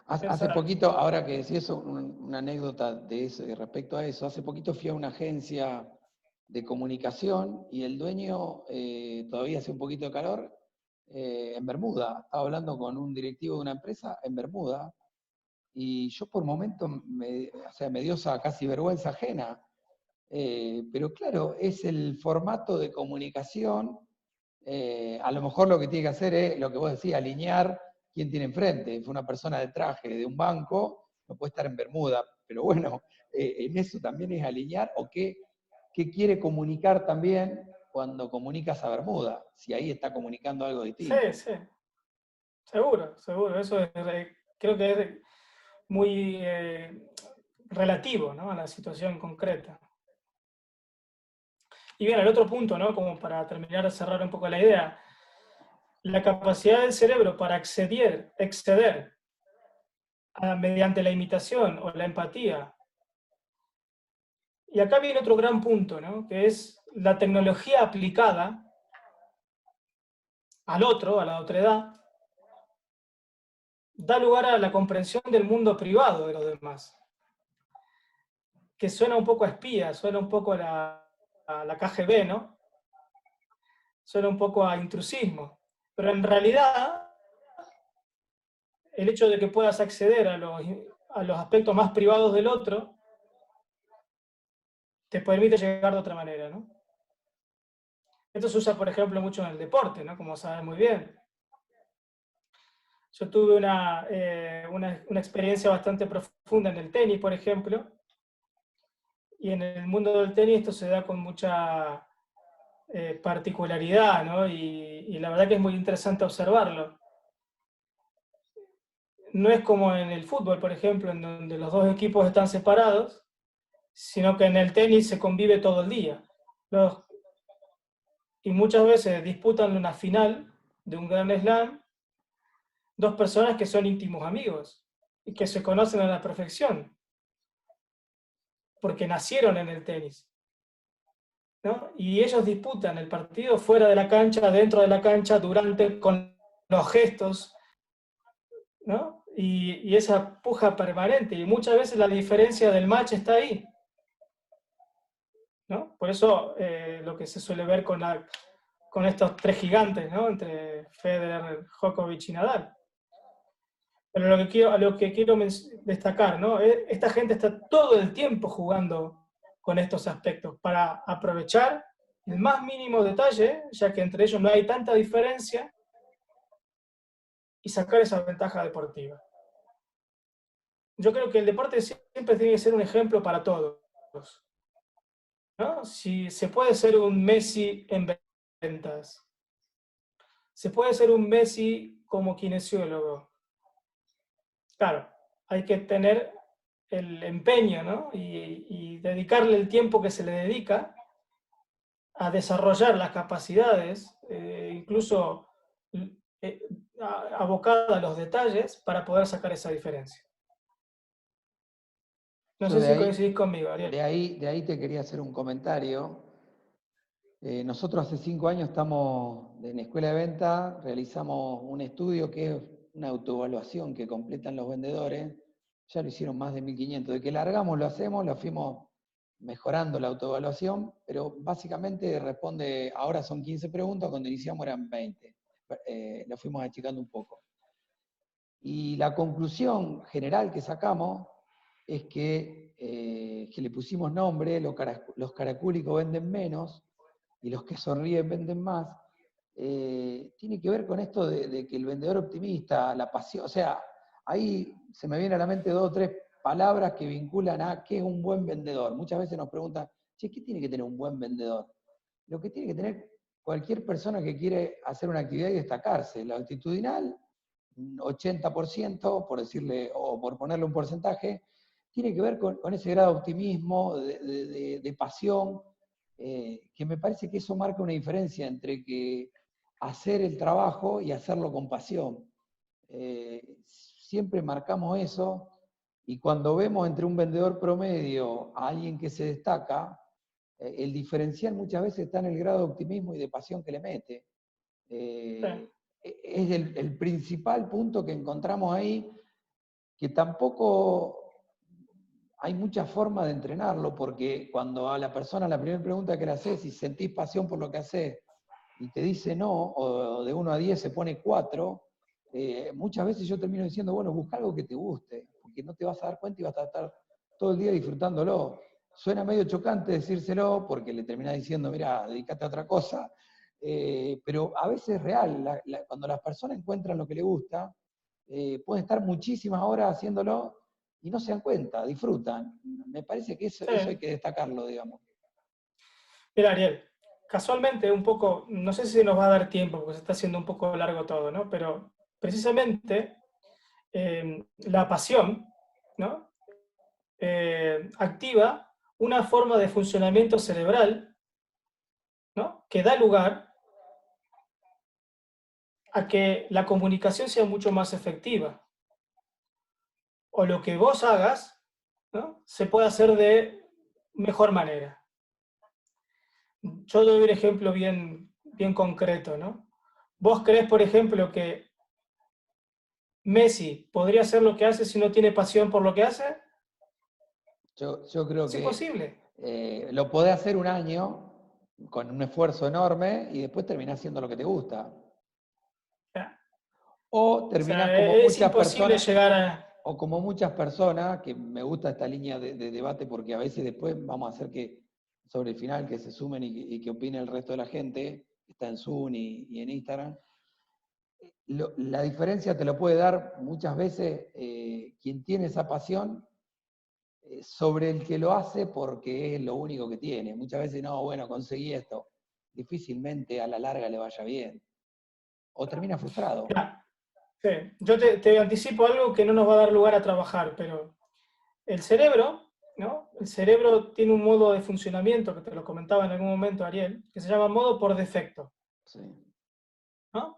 Hace Exacto. poquito, ahora que decís eso, una anécdota de eso, respecto a eso, hace poquito fui a una agencia de comunicación y el dueño, todavía hace un poquito de calor, en Bermuda. Estaba hablando con un directivo de una empresa en Bermuda y yo por momentos o sea, me dio esa casi vergüenza ajena. Pero claro, es el formato de comunicación. A lo mejor lo que tiene que hacer es lo que vos decías, alinear quién tiene enfrente. Fue una persona de traje de un banco, no puede estar en Bermuda, pero bueno, en eso también es alinear o qué quiere comunicar también cuando comunicas a Bermuda, si ahí está comunicando algo Sí, distinto. sí, seguro, seguro. Eso creo que es muy relativo, ¿no? A la situación concreta. Y bien, el otro punto, ¿no? Como para terminar de cerrar un poco la idea, la capacidad del cerebro para exceder mediante la imitación o la empatía. Y acá viene otro gran punto, ¿no? Que es la tecnología aplicada al otro, a la otredad, da lugar a la comprensión del mundo privado de los demás, que suena un poco a espía, suena un poco a la KGB, ¿no? Suena un poco a intrusismo, pero en realidad el hecho de que puedas acceder a los aspectos más privados del otro te permite llegar de otra manera, ¿no? Esto se usa, por ejemplo, mucho en el deporte, ¿no? Como sabes muy bien. Yo tuve una experiencia bastante profunda en el tenis, por ejemplo, y en el mundo del tenis esto se da con mucha particularidad, ¿no? Y la verdad que es muy interesante observarlo. No es como en el fútbol, por ejemplo, en donde los dos equipos están separados, sino que en el tenis se convive todo el día. Los, y muchas veces disputan una final de un Grand Slam dos personas que son íntimos amigos y que se conocen a la perfección, porque nacieron en el tenis, ¿no? Y ellos disputan el partido fuera de la cancha, dentro de la cancha, durante, con los gestos, ¿no? Y esa puja permanente. Y muchas veces la diferencia del match está ahí, ¿no? Por eso lo que se suele ver con estos tres gigantes, ¿no? Entre Federer, Djokovic y Nadal. Pero lo que quiero destacar, ¿no? Esta gente está todo el tiempo jugando con estos aspectos para aprovechar el más mínimo detalle, ya que entre ellos no hay tanta diferencia, y sacar esa ventaja deportiva. Yo creo que el deporte siempre tiene que ser un ejemplo para todos, ¿no? Si se puede ser un Messi en ventas, se puede ser un Messi como kinesiólogo. Claro, hay que tener el empeño, ¿no? y dedicarle el tiempo que se le dedica a desarrollar las capacidades, incluso eh, abocada a los detalles, para poder sacar esa diferencia. No Yo sé si coincidís conmigo, Ariel. de ahí te quería hacer un comentario. Nosotros hace 5 años estamos en Escuela de Venta, realizamos un estudio que es una autoevaluación que completan los vendedores. Ya lo hicieron más de 1500. De que largamos lo hacemos, lo fuimos mejorando la autoevaluación, pero básicamente responde, ahora son 15 preguntas, cuando iniciamos eran 20. Lo fuimos achicando un poco. Y la conclusión general que sacamos es que le pusimos nombre, los caracúlicos venden menos y los que sonríen venden más. Tiene que ver con esto de que el vendedor optimista, la pasión, o sea, ahí se me vienen a la mente 2 o 3 palabras que vinculan a qué es un buen vendedor. Muchas veces nos preguntan, che, ¿qué tiene que tener un buen vendedor? Lo que tiene que tener cualquier persona que quiere hacer una actividad y destacarse. Lo actitudinal, 80%, por decirle, o por ponerle un porcentaje, tiene que ver con ese grado de optimismo, de pasión, que me parece que eso marca una diferencia entre que hacer el trabajo y hacerlo con pasión. Siempre marcamos eso, y cuando vemos entre un vendedor promedio a alguien que se destaca, el diferencial muchas veces está en el grado de optimismo y de pasión que le mete. Sí. Es el principal punto que encontramos ahí, que tampoco hay mucha forma de entrenarlo, porque cuando a la persona la primera pregunta que le haces, si sentís pasión por lo que haces, y te dice no, o de 1 a 10 se pone 4, muchas veces yo termino diciendo, bueno, busca algo que te guste, porque no te vas a dar cuenta y vas a estar todo el día disfrutándolo. Suena medio chocante decírselo, porque le terminás diciendo, mira, dedícate a otra cosa, pero a veces es real. Cuando las personas encuentran lo que les gusta, pueden estar muchísimas horas haciéndolo y no se dan cuenta, disfrutan. Me parece que eso hay Sí. que destacarlo, digamos. Mira, Ariel, casualmente un poco, no sé si nos va a dar tiempo, porque se está haciendo un poco largo todo, ¿no? Pero precisamente la pasión, ¿no? Activa una forma de funcionamiento cerebral, ¿no? Que da lugar a que la comunicación sea mucho más efectiva. O lo que vos hagas, ¿no? Se puede hacer de mejor manera. Yo doy un ejemplo bien concreto, ¿no? ¿Vos crees, por ejemplo, que Messi podría hacer lo que hace si no tiene pasión por lo que hace? Yo creo Es que imposible. lo podés hacer un año con un esfuerzo enorme y después terminás haciendo lo que te gusta. O O terminás sea, como es muchas imposible personas, llegar a... o como muchas personas, que me gusta esta línea de debate porque a veces después vamos a hacer que, sobre el final, que se sumen y que opine el resto de la gente, está en Zoom y en Instagram. La diferencia te lo puede dar muchas veces quien tiene esa pasión sobre el que lo hace porque es lo único que tiene. Muchas veces, no, bueno, conseguí esto. Difícilmente a la larga le vaya bien. O termina frustrado. Claro, sí. Yo te anticipo algo que no nos va a dar lugar a trabajar, pero el cerebro, ¿no? El cerebro tiene un modo de funcionamiento, que te lo comentaba en algún momento, Ariel, que se llama modo por defecto, Sí. ¿no?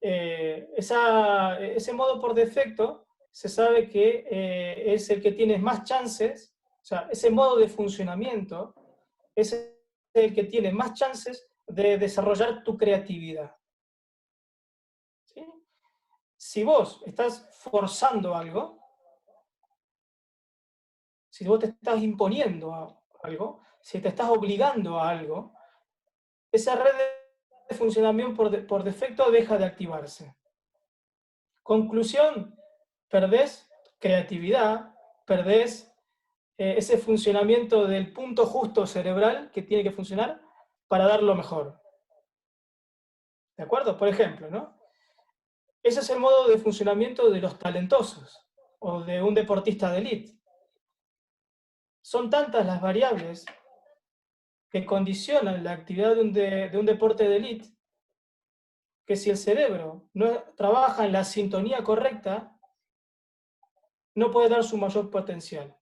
Ese modo por defecto se sabe que es el que tiene más chances, o sea, ese modo de funcionamiento es el que tiene más chances de desarrollar tu creatividad. ¿Sí? Si vos estás forzando algo, si vos te estás imponiendo a algo, si te estás obligando a algo, esa red de funcionamiento por defecto deja de activarse. Conclusión, perdés creatividad, perdés ese funcionamiento del punto justo cerebral que tiene que funcionar para dar lo mejor. ¿De acuerdo? Por ejemplo, ¿no? Ese es el modo de funcionamiento de los talentosos o de un deportista de élite. Son tantas las variables que condicionan la actividad de un deporte de élite que si el cerebro no trabaja en la sintonía correcta, no puede dar su mayor potencial.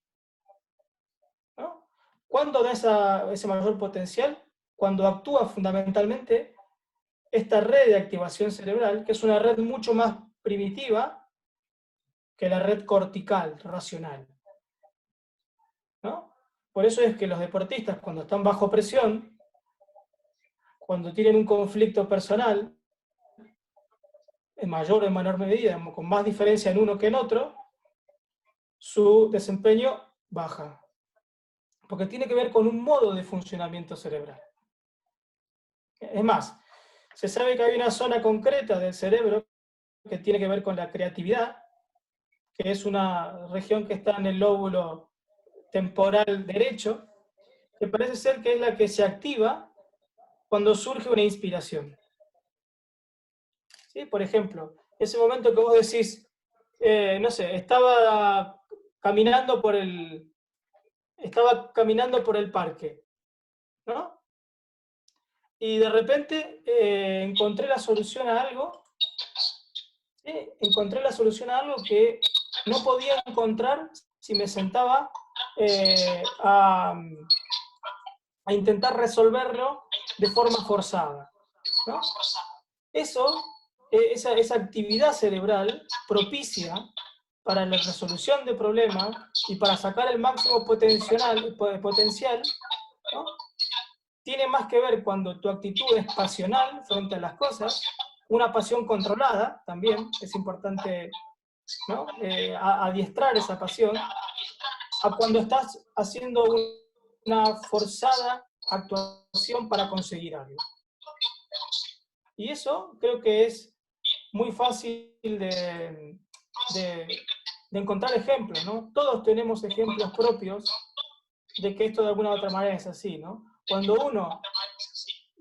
¿Cuándo da ese mayor potencial? Cuando actúa fundamentalmente esta red de activación cerebral, que es una red mucho más primitiva que la red cortical, racional, ¿no? Por eso es que los deportistas, cuando están bajo presión, cuando tienen un conflicto personal, en mayor o en menor medida, con más diferencia en uno que en otro, su desempeño baja. Porque tiene que ver con un modo de funcionamiento cerebral. Es más, se sabe que hay una zona concreta del cerebro que tiene que ver con la creatividad, que es una región que está en el lóbulo temporal derecho, que parece ser que es la que se activa cuando surge una inspiración. ¿Sí? Por ejemplo, ese momento que vos decís, no sé, estaba caminando por el parque, ¿no? Y de repente encontré la solución a algo, ¿sí? Encontré la solución a algo que no podía encontrar si me sentaba a intentar resolverlo de forma forzada, ¿no? Esa actividad cerebral propicia para la resolución de problemas y para sacar el máximo potencial, ¿no? Tiene más que ver cuando tu actitud es pasional frente a las cosas, una pasión controlada también, es importante, ¿no? Adiestrar esa pasión, a cuando estás haciendo una forzada actuación para conseguir algo. Y eso creo que es muy fácil de encontrar ejemplos, ¿no? Todos tenemos ejemplos propios de que esto de alguna u otra manera es así, ¿no? Cuando uno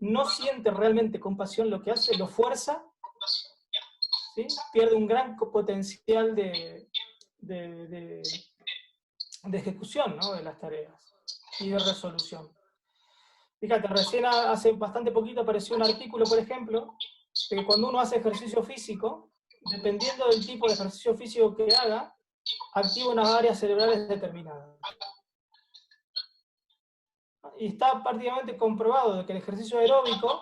no siente realmente con pasión lo que hace, lo fuerza, ¿sí? Pierde un gran potencial de ejecución, ¿no? De las tareas y de resolución. Fíjate, recién hace bastante poquito apareció un artículo, por ejemplo, de que cuando uno hace ejercicio físico, dependiendo del tipo de ejercicio físico que haga, activa unas áreas cerebrales determinadas. Y está prácticamente comprobado de que el ejercicio aeróbico,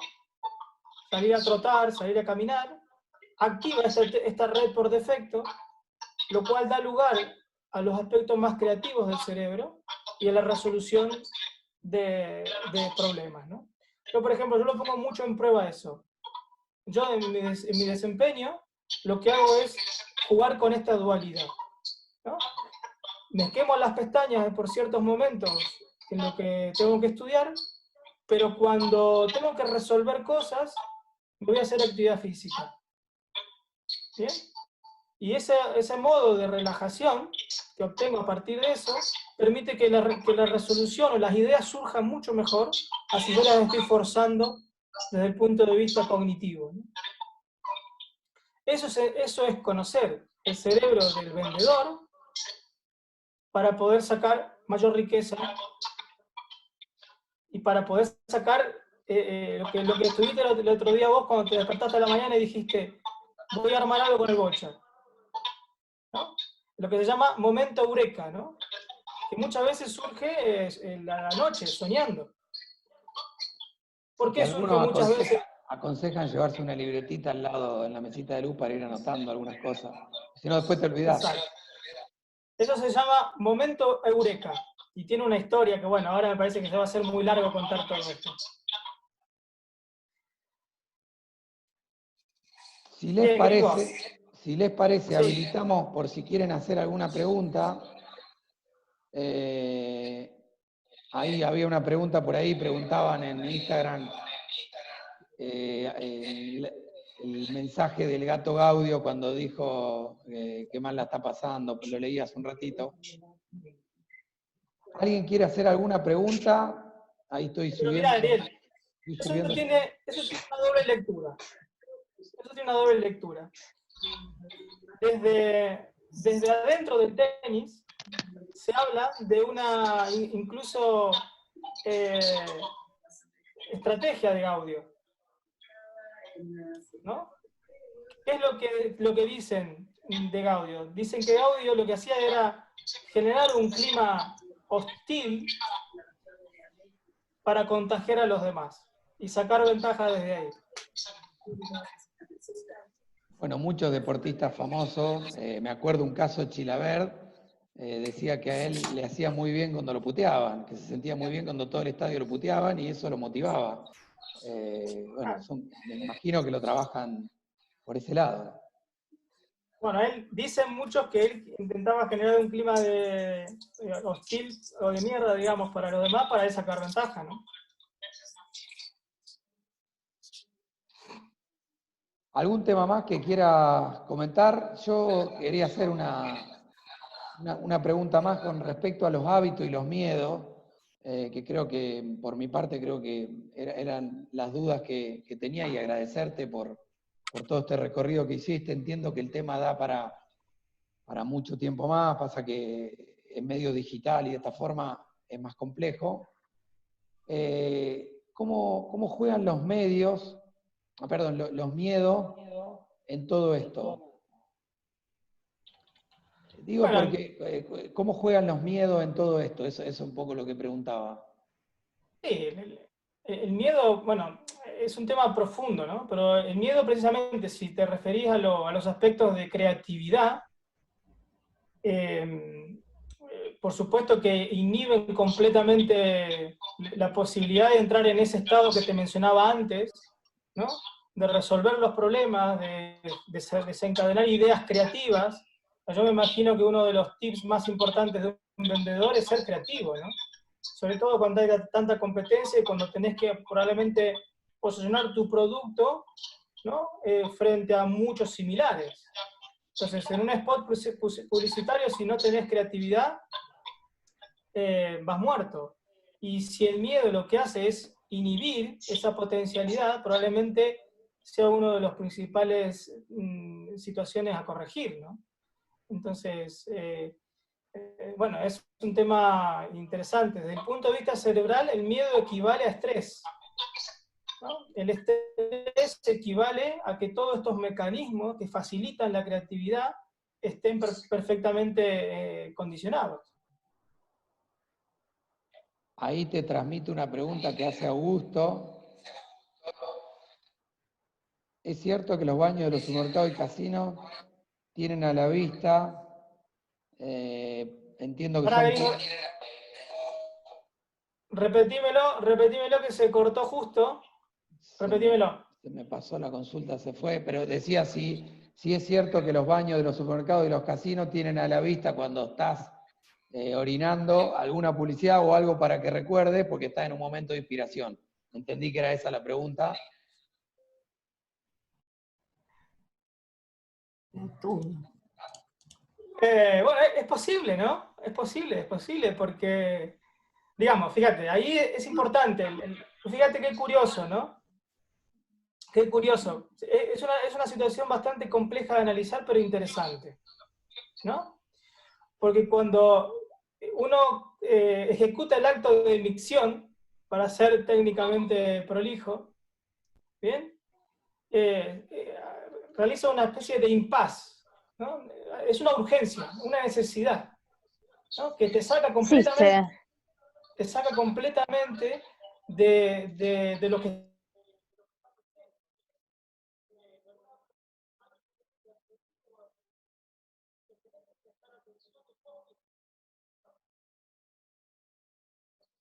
salir a trotar, salir a caminar, activa esta red por defecto, lo cual da lugar a los aspectos más creativos del cerebro y a la resolución de problemas, ¿no? Yo, por ejemplo, yo lo pongo mucho en prueba eso. Yo en mi desempeño lo que hago es jugar con esta dualidad, ¿no? Me quemo las pestañas por ciertos momentos en lo que tengo que estudiar, pero cuando tengo que resolver cosas, voy a hacer actividad física. ¿Bien? Y ese modo de relajación que obtengo a partir de eso permite que la resolución o las ideas surjan mucho mejor, así yo las estoy forzando desde el punto de vista cognitivo, ¿no? Eso es conocer el cerebro del vendedor para poder sacar mayor riqueza y para poder sacar lo que estuviste el otro día vos cuando te despertaste a la mañana y dijiste, voy a armar algo con el bocha, ¿no? Lo que se llama momento eureka, ¿no? Que muchas veces surge en la noche, soñando. ¿Por qué surge muchas veces? Aconsejan llevarse una libretita al lado en la mesita de luz para ir anotando algunas cosas. Si no, después te olvidás. Exacto. Eso se llama momento eureka. Y tiene una historia que, bueno, ahora me parece que se va a hacer muy largo contar todo esto. Si les parece, sí, habilitamos por si quieren hacer alguna pregunta. Ahí había una pregunta por ahí, preguntaban en Instagram el mensaje del gato Gaudio cuando dijo que mal la está pasando, lo leí hace un ratito. ¿Alguien quiere hacer alguna pregunta? Ahí estoy subiendo. Pero mirá, Ariel, eso tiene una doble lectura. Eso tiene una doble lectura. Desde adentro del tenis se habla de una incluso estrategia de Gaudio, ¿no? ¿Qué es lo que dicen de Gaudio? Dicen que Gaudio lo que hacía era generar un clima hostil para contagiar a los demás y sacar ventaja desde ahí. Bueno, muchos deportistas famosos, me acuerdo un caso, Chilavert, decía que a él le hacía muy bien cuando lo puteaban, que se sentía muy bien cuando todo el estadio lo puteaban y eso lo motivaba. Bueno, me imagino que lo trabajan por ese lado. Bueno, él, dicen muchos que él intentaba generar un clima de hostil o de mierda, digamos, para los demás, para él sacar ventaja, ¿no? ¿Algún tema más que quiera comentar? Yo quería hacer una pregunta más con respecto a los hábitos y los miedos, que creo que, por mi parte, creo que eran las dudas que tenía, y agradecerte por todo este recorrido que hiciste. Entiendo que el tema da para mucho tiempo más, pasa que en medio digital y de esta forma es más complejo. ¿Cómo juegan los medios, perdón, los miedos en todo esto? Digo Bueno, porque, ¿cómo juegan los miedos en todo esto? Eso es un poco lo que preguntaba. sí, el miedo, bueno, es un tema profundo, ¿no? Pero el miedo precisamente, si te referís a los aspectos de creatividad, por supuesto que inhiben completamente la posibilidad de entrar en ese estado que te mencionaba antes, ¿no? De resolver los problemas, de desencadenar ideas creativas. Yo me imagino que uno de los tips más importantes de un vendedor es ser creativo, ¿no? Sobre todo cuando hay tanta competencia y cuando tenés que probablemente posicionar tu producto, ¿no? Frente a muchos similares. Entonces, en un spot publicitario, si no tenés creatividad, vas muerto. Y si el miedo lo que hace es inhibir esa potencialidad, probablemente sea uno de los principales situaciones a corregir, ¿no? Entonces, bueno, es un tema interesante. Desde el punto de vista cerebral, el miedo equivale a estrés, ¿no? El estrés equivale a que todos estos mecanismos que facilitan la creatividad estén perfectamente condicionados. Ahí te transmito una pregunta que hace Augusto. ¿Es cierto que los baños de los supermercados y casinos tienen a la vista? Entiendo que Pará, son... gringo, repetímelo que se cortó justo. Repetímelo. Se me pasó la consulta, se fue, pero decía si es cierto que los baños de los supermercados y los casinos tienen a la vista cuando estás orinando alguna publicidad o algo para que recuerdes, porque estás en un momento de inspiración. Entendí que era esa la pregunta. Bueno, es posible, ¿no? Es posible, porque, digamos, fíjate, ahí es importante. Fíjate qué curioso, ¿no? Qué curioso. Es una situación bastante compleja de analizar, pero interesante, ¿no? Porque cuando uno ejecuta el acto de micción, para ser técnicamente prolijo, ¿bien? Realiza una especie de impas, ¿no? Es una urgencia, una necesidad, ¿no? Que te saca completamente de lo que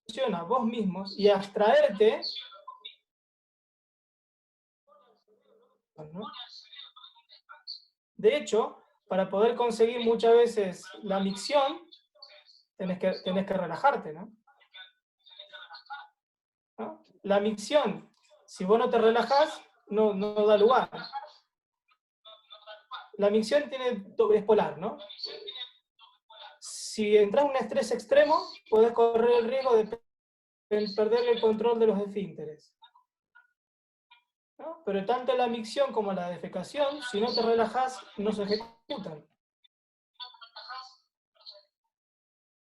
funciona vos mismos y abstraerte, ¿no? De hecho, para poder conseguir muchas veces la micción, tenés que relajarte, ¿no? ¿No? La micción, si vos no te relajás, no da lugar. La micción es polar, ¿no? Si entras en un estrés extremo, podés correr el riesgo de perder el control de los esfínteres, ¿no? Pero tanto la micción como la defecación, si no te relajás, no se ejecutan.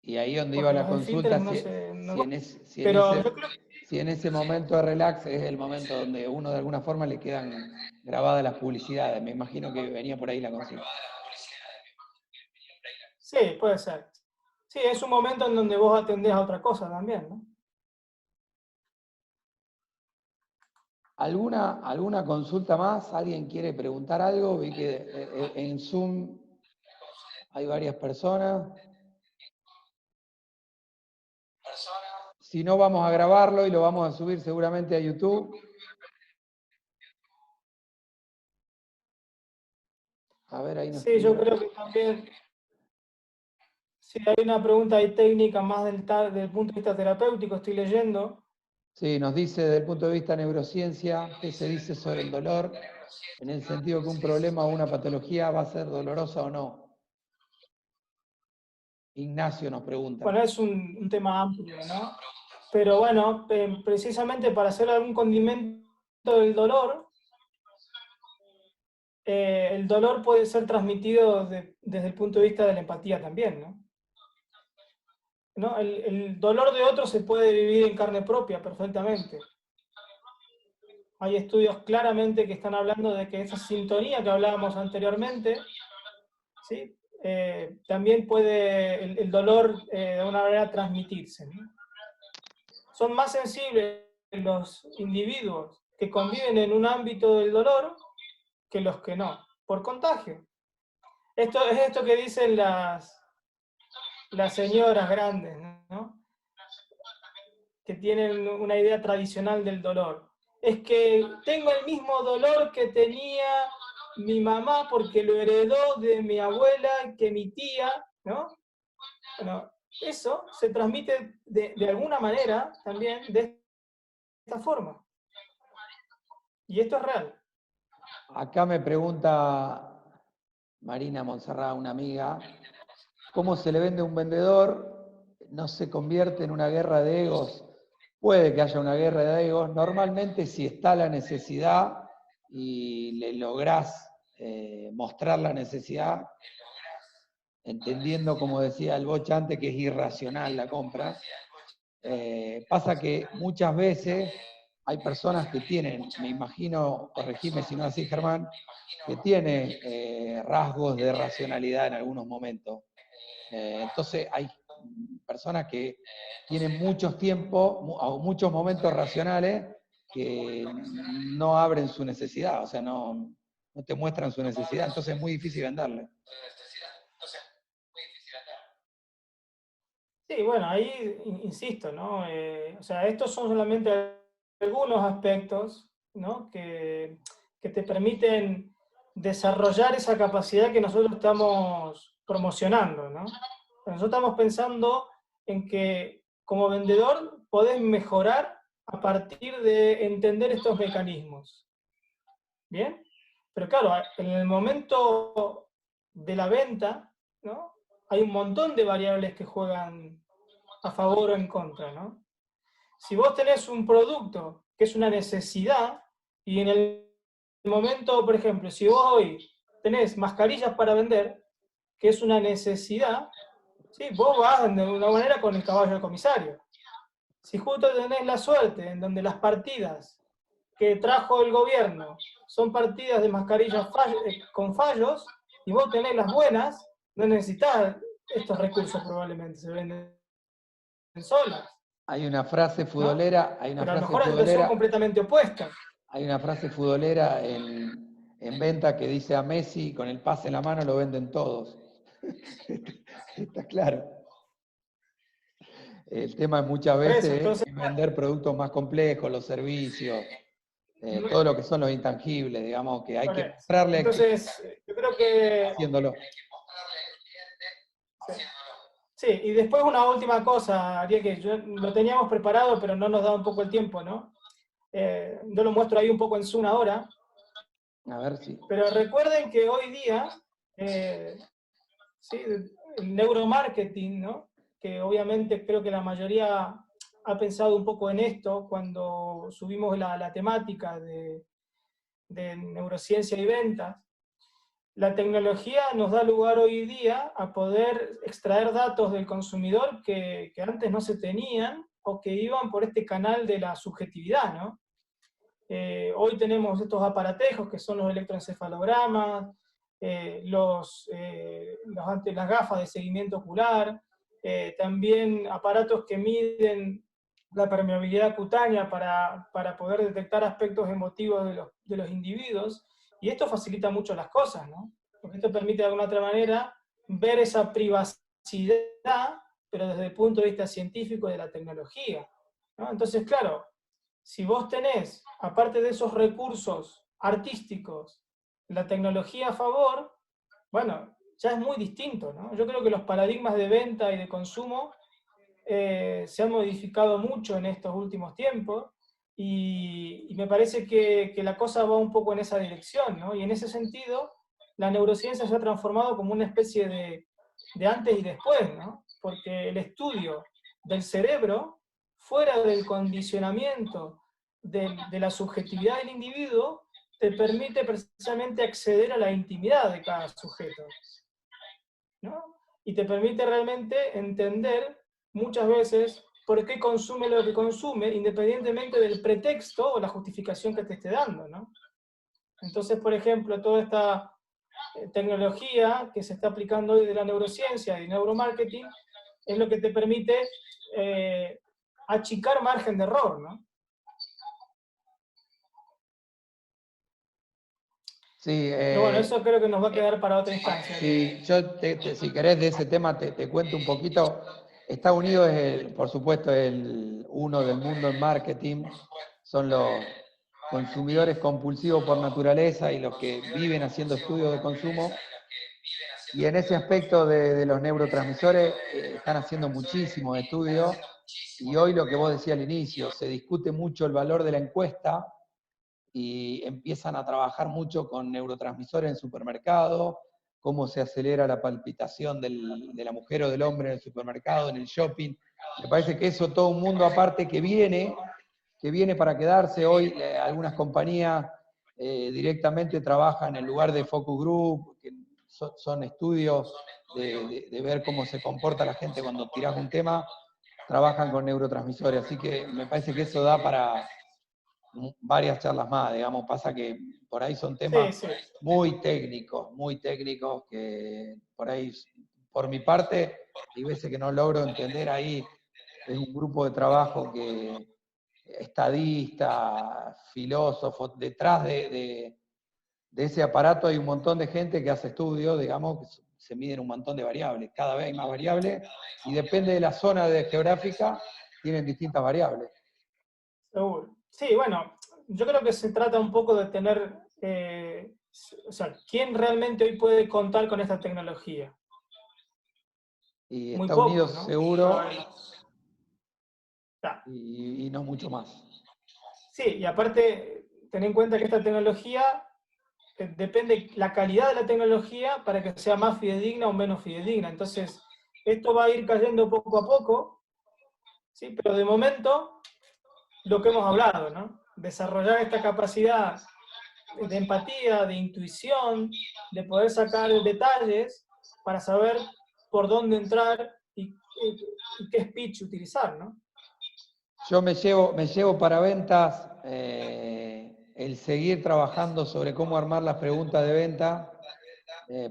Y ahí donde iba Porque la los esfínteres consulta, no se... No, ese, pero yo creo si en ese momento de relax es el momento donde uno de alguna forma le quedan grabadas las publicidades. Me imagino que venía por ahí la consulta. sí, puede ser. Sí, es un momento en donde vos atendés a otra cosa también, ¿no? ¿Alguna consulta más? ¿Alguien quiere preguntar algo? Vi que en Zoom hay varias personas. Si no, vamos a grabarlo y lo vamos a subir seguramente a YouTube. A ver, ahí nos Sí, yo tira. creo que también, si hay una pregunta ahí técnica más del punto de vista terapéutico, estoy leyendo. Sí, nos dice desde el punto de vista de neurociencia, qué se dice sobre el dolor, en el sentido que un problema o una patología va a ser dolorosa o no. Ignacio nos pregunta. Bueno, es un tema amplio, ¿no? Pero bueno, precisamente para hacer algún condimento del dolor, el dolor puede ser transmitido desde el punto de vista de la empatía también, ¿no? ¿No? El dolor de otro se puede vivir en carne propia perfectamente. Hay estudios claramente que están hablando de que esa sintonía que hablábamos anteriormente, ¿sí? También puede el dolor de alguna manera transmitirse, ¿no? Son más sensibles los individuos que conviven en un ámbito del dolor que los que no, por contagio. Esto es esto que dicen las señoras grandes, ¿no? Que tienen una idea tradicional del dolor. Es que tengo el mismo dolor que tenía mi mamá porque lo heredó de mi abuela, que mi tía, ¿no? Bueno, eso se transmite de alguna manera también de esta forma. Y esto es real. Acá me pregunta Marina Monserrat, una amiga, ¿cómo se le vende a un vendedor? ¿No se convierte en una guerra de egos? Puede que haya una guerra de egos. Normalmente si está la necesidad y le lográs mostrar la necesidad, entendiendo, como decía el Bocha antes, que es irracional la compra, pasa que muchas veces hay personas que tienen, me imagino, corregime si no así Germán, que tienen rasgos de racionalidad en algunos momentos. Entonces hay personas que tienen muchos tiempos o muchos momentos racionales que no abren su necesidad, o sea, no te muestran su necesidad, entonces es muy difícil venderle. Sí, bueno, ahí insisto, ¿no? O sea, estos son solamente algunos aspectos, ¿no? Que te permiten desarrollar esa capacidad que nosotros estamos promocionando, ¿no? Nosotros estamos pensando en que como vendedor podés mejorar a partir de entender estos mecanismos, ¿bien? Pero claro, en el momento de la venta, ¿no? Hay un montón de variables que juegan a favor o en contra, ¿no? Si vos tenés un producto que es una necesidad, y en el momento, por ejemplo, si vos hoy tenés mascarillas para vender, que es una necesidad, ¿sí? Vos vas de una manera con el caballo del comisario. Si justo tenés la suerte en donde las partidas que trajo el gobierno son partidas de mascarillas con fallos, y vos tenés las buenas, no necesitas estos recursos probablemente, se venden solas. Hay una frase ¿No? futbolera, Pero a lo mejor la situación completamente opuesta. hay una frase futbolera en venta que dice a Messi con el pase en la mano lo venden todos. Está claro. El tema muchas Por eso, veces entonces, es vender productos más complejos, los servicios, todo lo que son los intangibles, digamos, que hay que mostrarle al cliente entonces yo creo que... haciéndolo. Sí, y después una última cosa, Ariel, que lo teníamos preparado, pero no nos da un poco el tiempo, ¿no? Yo lo muestro ahí un poco en Zoom ahora, A ver si. pero recuerden que hoy día, ¿sí? El neuromarketing, ¿no? Que obviamente creo que la mayoría ha pensado un poco en esto cuando subimos la temática de neurociencia y ventas. La tecnología nos da lugar hoy día a poder extraer datos del consumidor que antes no se tenían o que iban por este canal de la subjetividad, ¿no? Hoy tenemos estos aparatejos que son los electroencefalogramas, las gafas de seguimiento ocular, también aparatos que miden la permeabilidad cutánea para poder detectar aspectos emotivos de los individuos, y esto facilita mucho las cosas, ¿no? Porque esto permite de alguna otra manera ver esa privacidad, pero desde el punto de vista científico de la tecnología, ¿no? Entonces, claro, si vos tenés, aparte de esos recursos artísticos, la tecnología a favor, bueno, ya es muy distinto, ¿no? Yo creo que los paradigmas de venta y de consumo se han modificado mucho en estos últimos tiempos y me parece que la cosa va un poco en esa dirección, ¿no? Y en ese sentido, la neurociencia se ha transformado como una especie de antes y después, ¿no? Porque el estudio del cerebro, fuera del condicionamiento de la subjetividad del individuo, te permite precisamente acceder a la intimidad de cada sujeto, ¿no? Y te permite realmente entender muchas veces por qué consume lo que consume, independientemente del pretexto o la justificación que te esté dando, ¿no? Entonces, por ejemplo, toda esta tecnología que se está aplicando hoy de la neurociencia y neuromarketing es lo que te permite achicar margen de error, ¿no? Sí, Pero bueno, eso creo que nos va a quedar para otra instancia. sí, si querés de ese tema te cuento un poquito. Estados Unidos es, por supuesto, el uno del mundo en marketing. Son los consumidores compulsivos por naturaleza y los que viven haciendo estudios de consumo. Y en ese aspecto de los neurotransmisores están haciendo muchísimos estudios. Y hoy lo que vos decías al inicio, se discute mucho el valor de la encuesta y empiezan a trabajar mucho con neurotransmisores en supermercado, cómo se acelera la palpitación de la mujer o del hombre en el supermercado, en el shopping. Me parece que eso todo un mundo aparte que viene para quedarse. Hoy algunas compañías directamente trabajan en lugar de focus group, que son estudios de ver cómo se comporta la gente cuando tiras un tema, trabajan con neurotransmisores. Así que me parece que eso da para varias charlas más, digamos. Pasa que por ahí son temas Sí, sí. muy técnicos, que por ahí, por mi parte, hay veces que no logro entender ahí. Es un grupo de trabajo que estadistas, filósofos, detrás de ese aparato hay un montón de gente que hace estudios, digamos, que se miden un montón de variables, cada vez hay más variables, y depende de la zona geográfica, tienen distintas variables. Seguro. Sí, bueno, yo creo que se trata un poco de tener, o sea, ¿quién realmente hoy puede contar con esta tecnología? Y Muy Estados pocos, Unidos ¿no? seguro, Ya. y no mucho más. Sí, y aparte, ten en cuenta que esta tecnología, depende la calidad de la tecnología para que sea más fidedigna o menos fidedigna. Entonces, esto va a ir cayendo poco a poco, ¿sí? Pero de momento, lo que hemos hablado, ¿no? Desarrollar esta capacidad de empatía, de intuición, de poder sacar detalles para saber por dónde entrar y qué speech utilizar, ¿no? Yo me llevo para ventas el seguir trabajando sobre cómo armar las preguntas de venta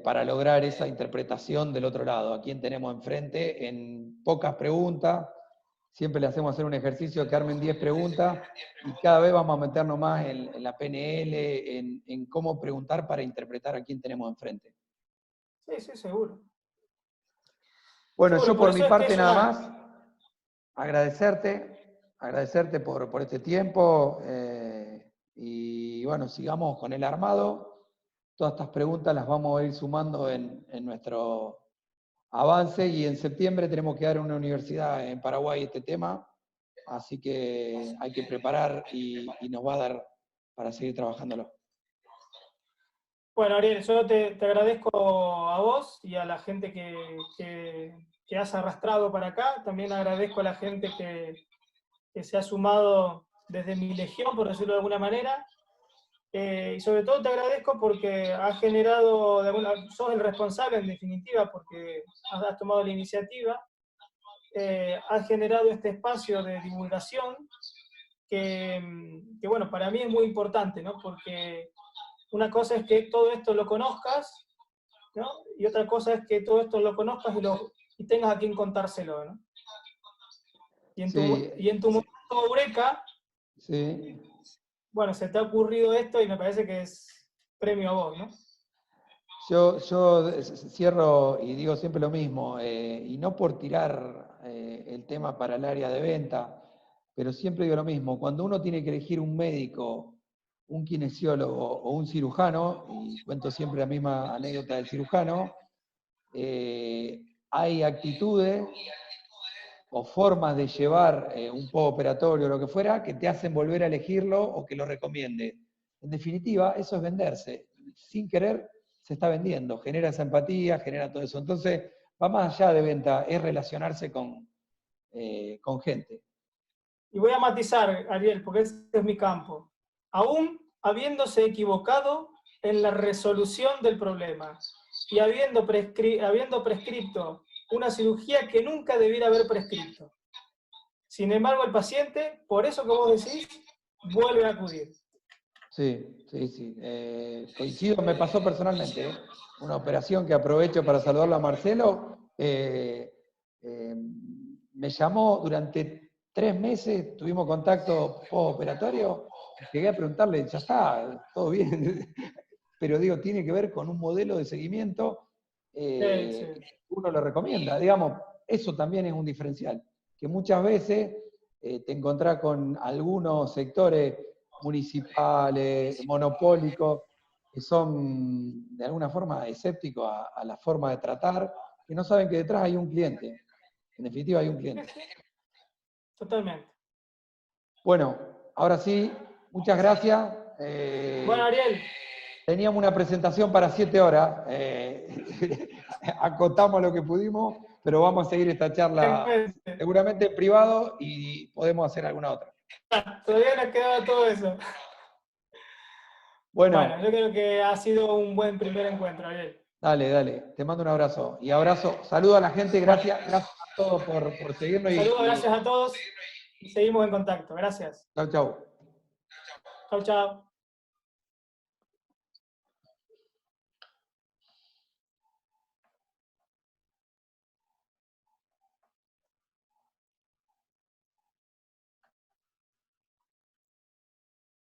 para lograr esa interpretación del otro lado. A quién tenemos enfrente en pocas preguntas. Siempre le hacemos hacer un ejercicio de que armen 10 preguntas y cada vez vamos a meternos más en la PNL, en cómo preguntar para interpretar a quién tenemos enfrente. Sí, sí, seguro. Bueno, Seguro, yo por por mi eso es que parte es nada una... más, agradecerte por este tiempo y bueno, sigamos con el armado. Todas estas preguntas las vamos a ir sumando en nuestro avance y en septiembre tenemos que dar en una universidad en Paraguay este tema, así que hay que preparar y nos va a dar para seguir trabajándolo. Bueno, Ariel, yo te agradezco a vos y a la gente que has arrastrado para acá. También agradezco a la gente que se ha sumado desde mi legión, por decirlo de alguna manera. Y sobre todo te agradezco porque has generado, sos el responsable en definitiva, porque has tomado la iniciativa, has generado este espacio de divulgación que, bueno, para mí es muy importante, ¿no? Porque una cosa es que todo esto lo conozcas, ¿no? Y otra cosa es que todo esto lo conozcas y tengas a quien contárselo, ¿no? Y en tu, Sí, y en tu eureka, Sí. bueno, se te ha ocurrido esto y me parece que es premio a vos, ¿no? Yo cierro y digo siempre lo mismo, y no por tirar el tema para el área de venta, pero siempre digo lo mismo, cuando uno tiene que elegir un médico, un kinesiólogo o un cirujano, y cuento siempre la misma anécdota del cirujano, hay actitudes o formas de llevar un postoperatorio o lo que fuera que te hacen volver a elegirlo o que lo recomiende. En definitiva, eso es venderse. Sin querer se está vendiendo, genera esa empatía, genera todo eso. Entonces, va más allá de venta, es relacionarse con gente. Y voy a matizar, Ariel, porque este es mi campo. Aún habiéndose equivocado en la resolución del problema y habiendo prescripto una cirugía que nunca debiera haber prescrito. Sin embargo, el paciente, por eso que vos decís, vuelve a acudir. Sí, sí, sí. Coincido, me pasó personalmente, ¿eh? Una operación que aprovecho para saludarlo a Marcelo. Me llamó durante 3 meses, tuvimos contacto postoperatorio, llegué a preguntarle, ya está, todo bien. Pero digo, tiene que ver con un modelo de seguimiento, Sí. uno lo recomienda. Digamos, eso también es un diferencial, que muchas veces te encontrás con algunos sectores municipales, monopólicos, que son de alguna forma escépticos a la forma de tratar, que no saben que detrás hay un cliente. En definitiva, hay un cliente. Totalmente. Bueno, ahora sí, muchas gracias. Bueno, Ariel. Teníamos una presentación para 7 horas. Acotamos lo que pudimos, pero vamos a seguir esta charla seguramente en privado y podemos hacer alguna otra. Todavía nos quedaba todo eso. Bueno, yo creo que ha sido un buen primer encuentro, Ariel. Dale, dale. Te mando un abrazo. Y abrazo, saludo a la gente, gracias a todos por seguirnos. Saludos, gracias a todos y seguimos en contacto. Gracias. Chau, chau. Chau, chau.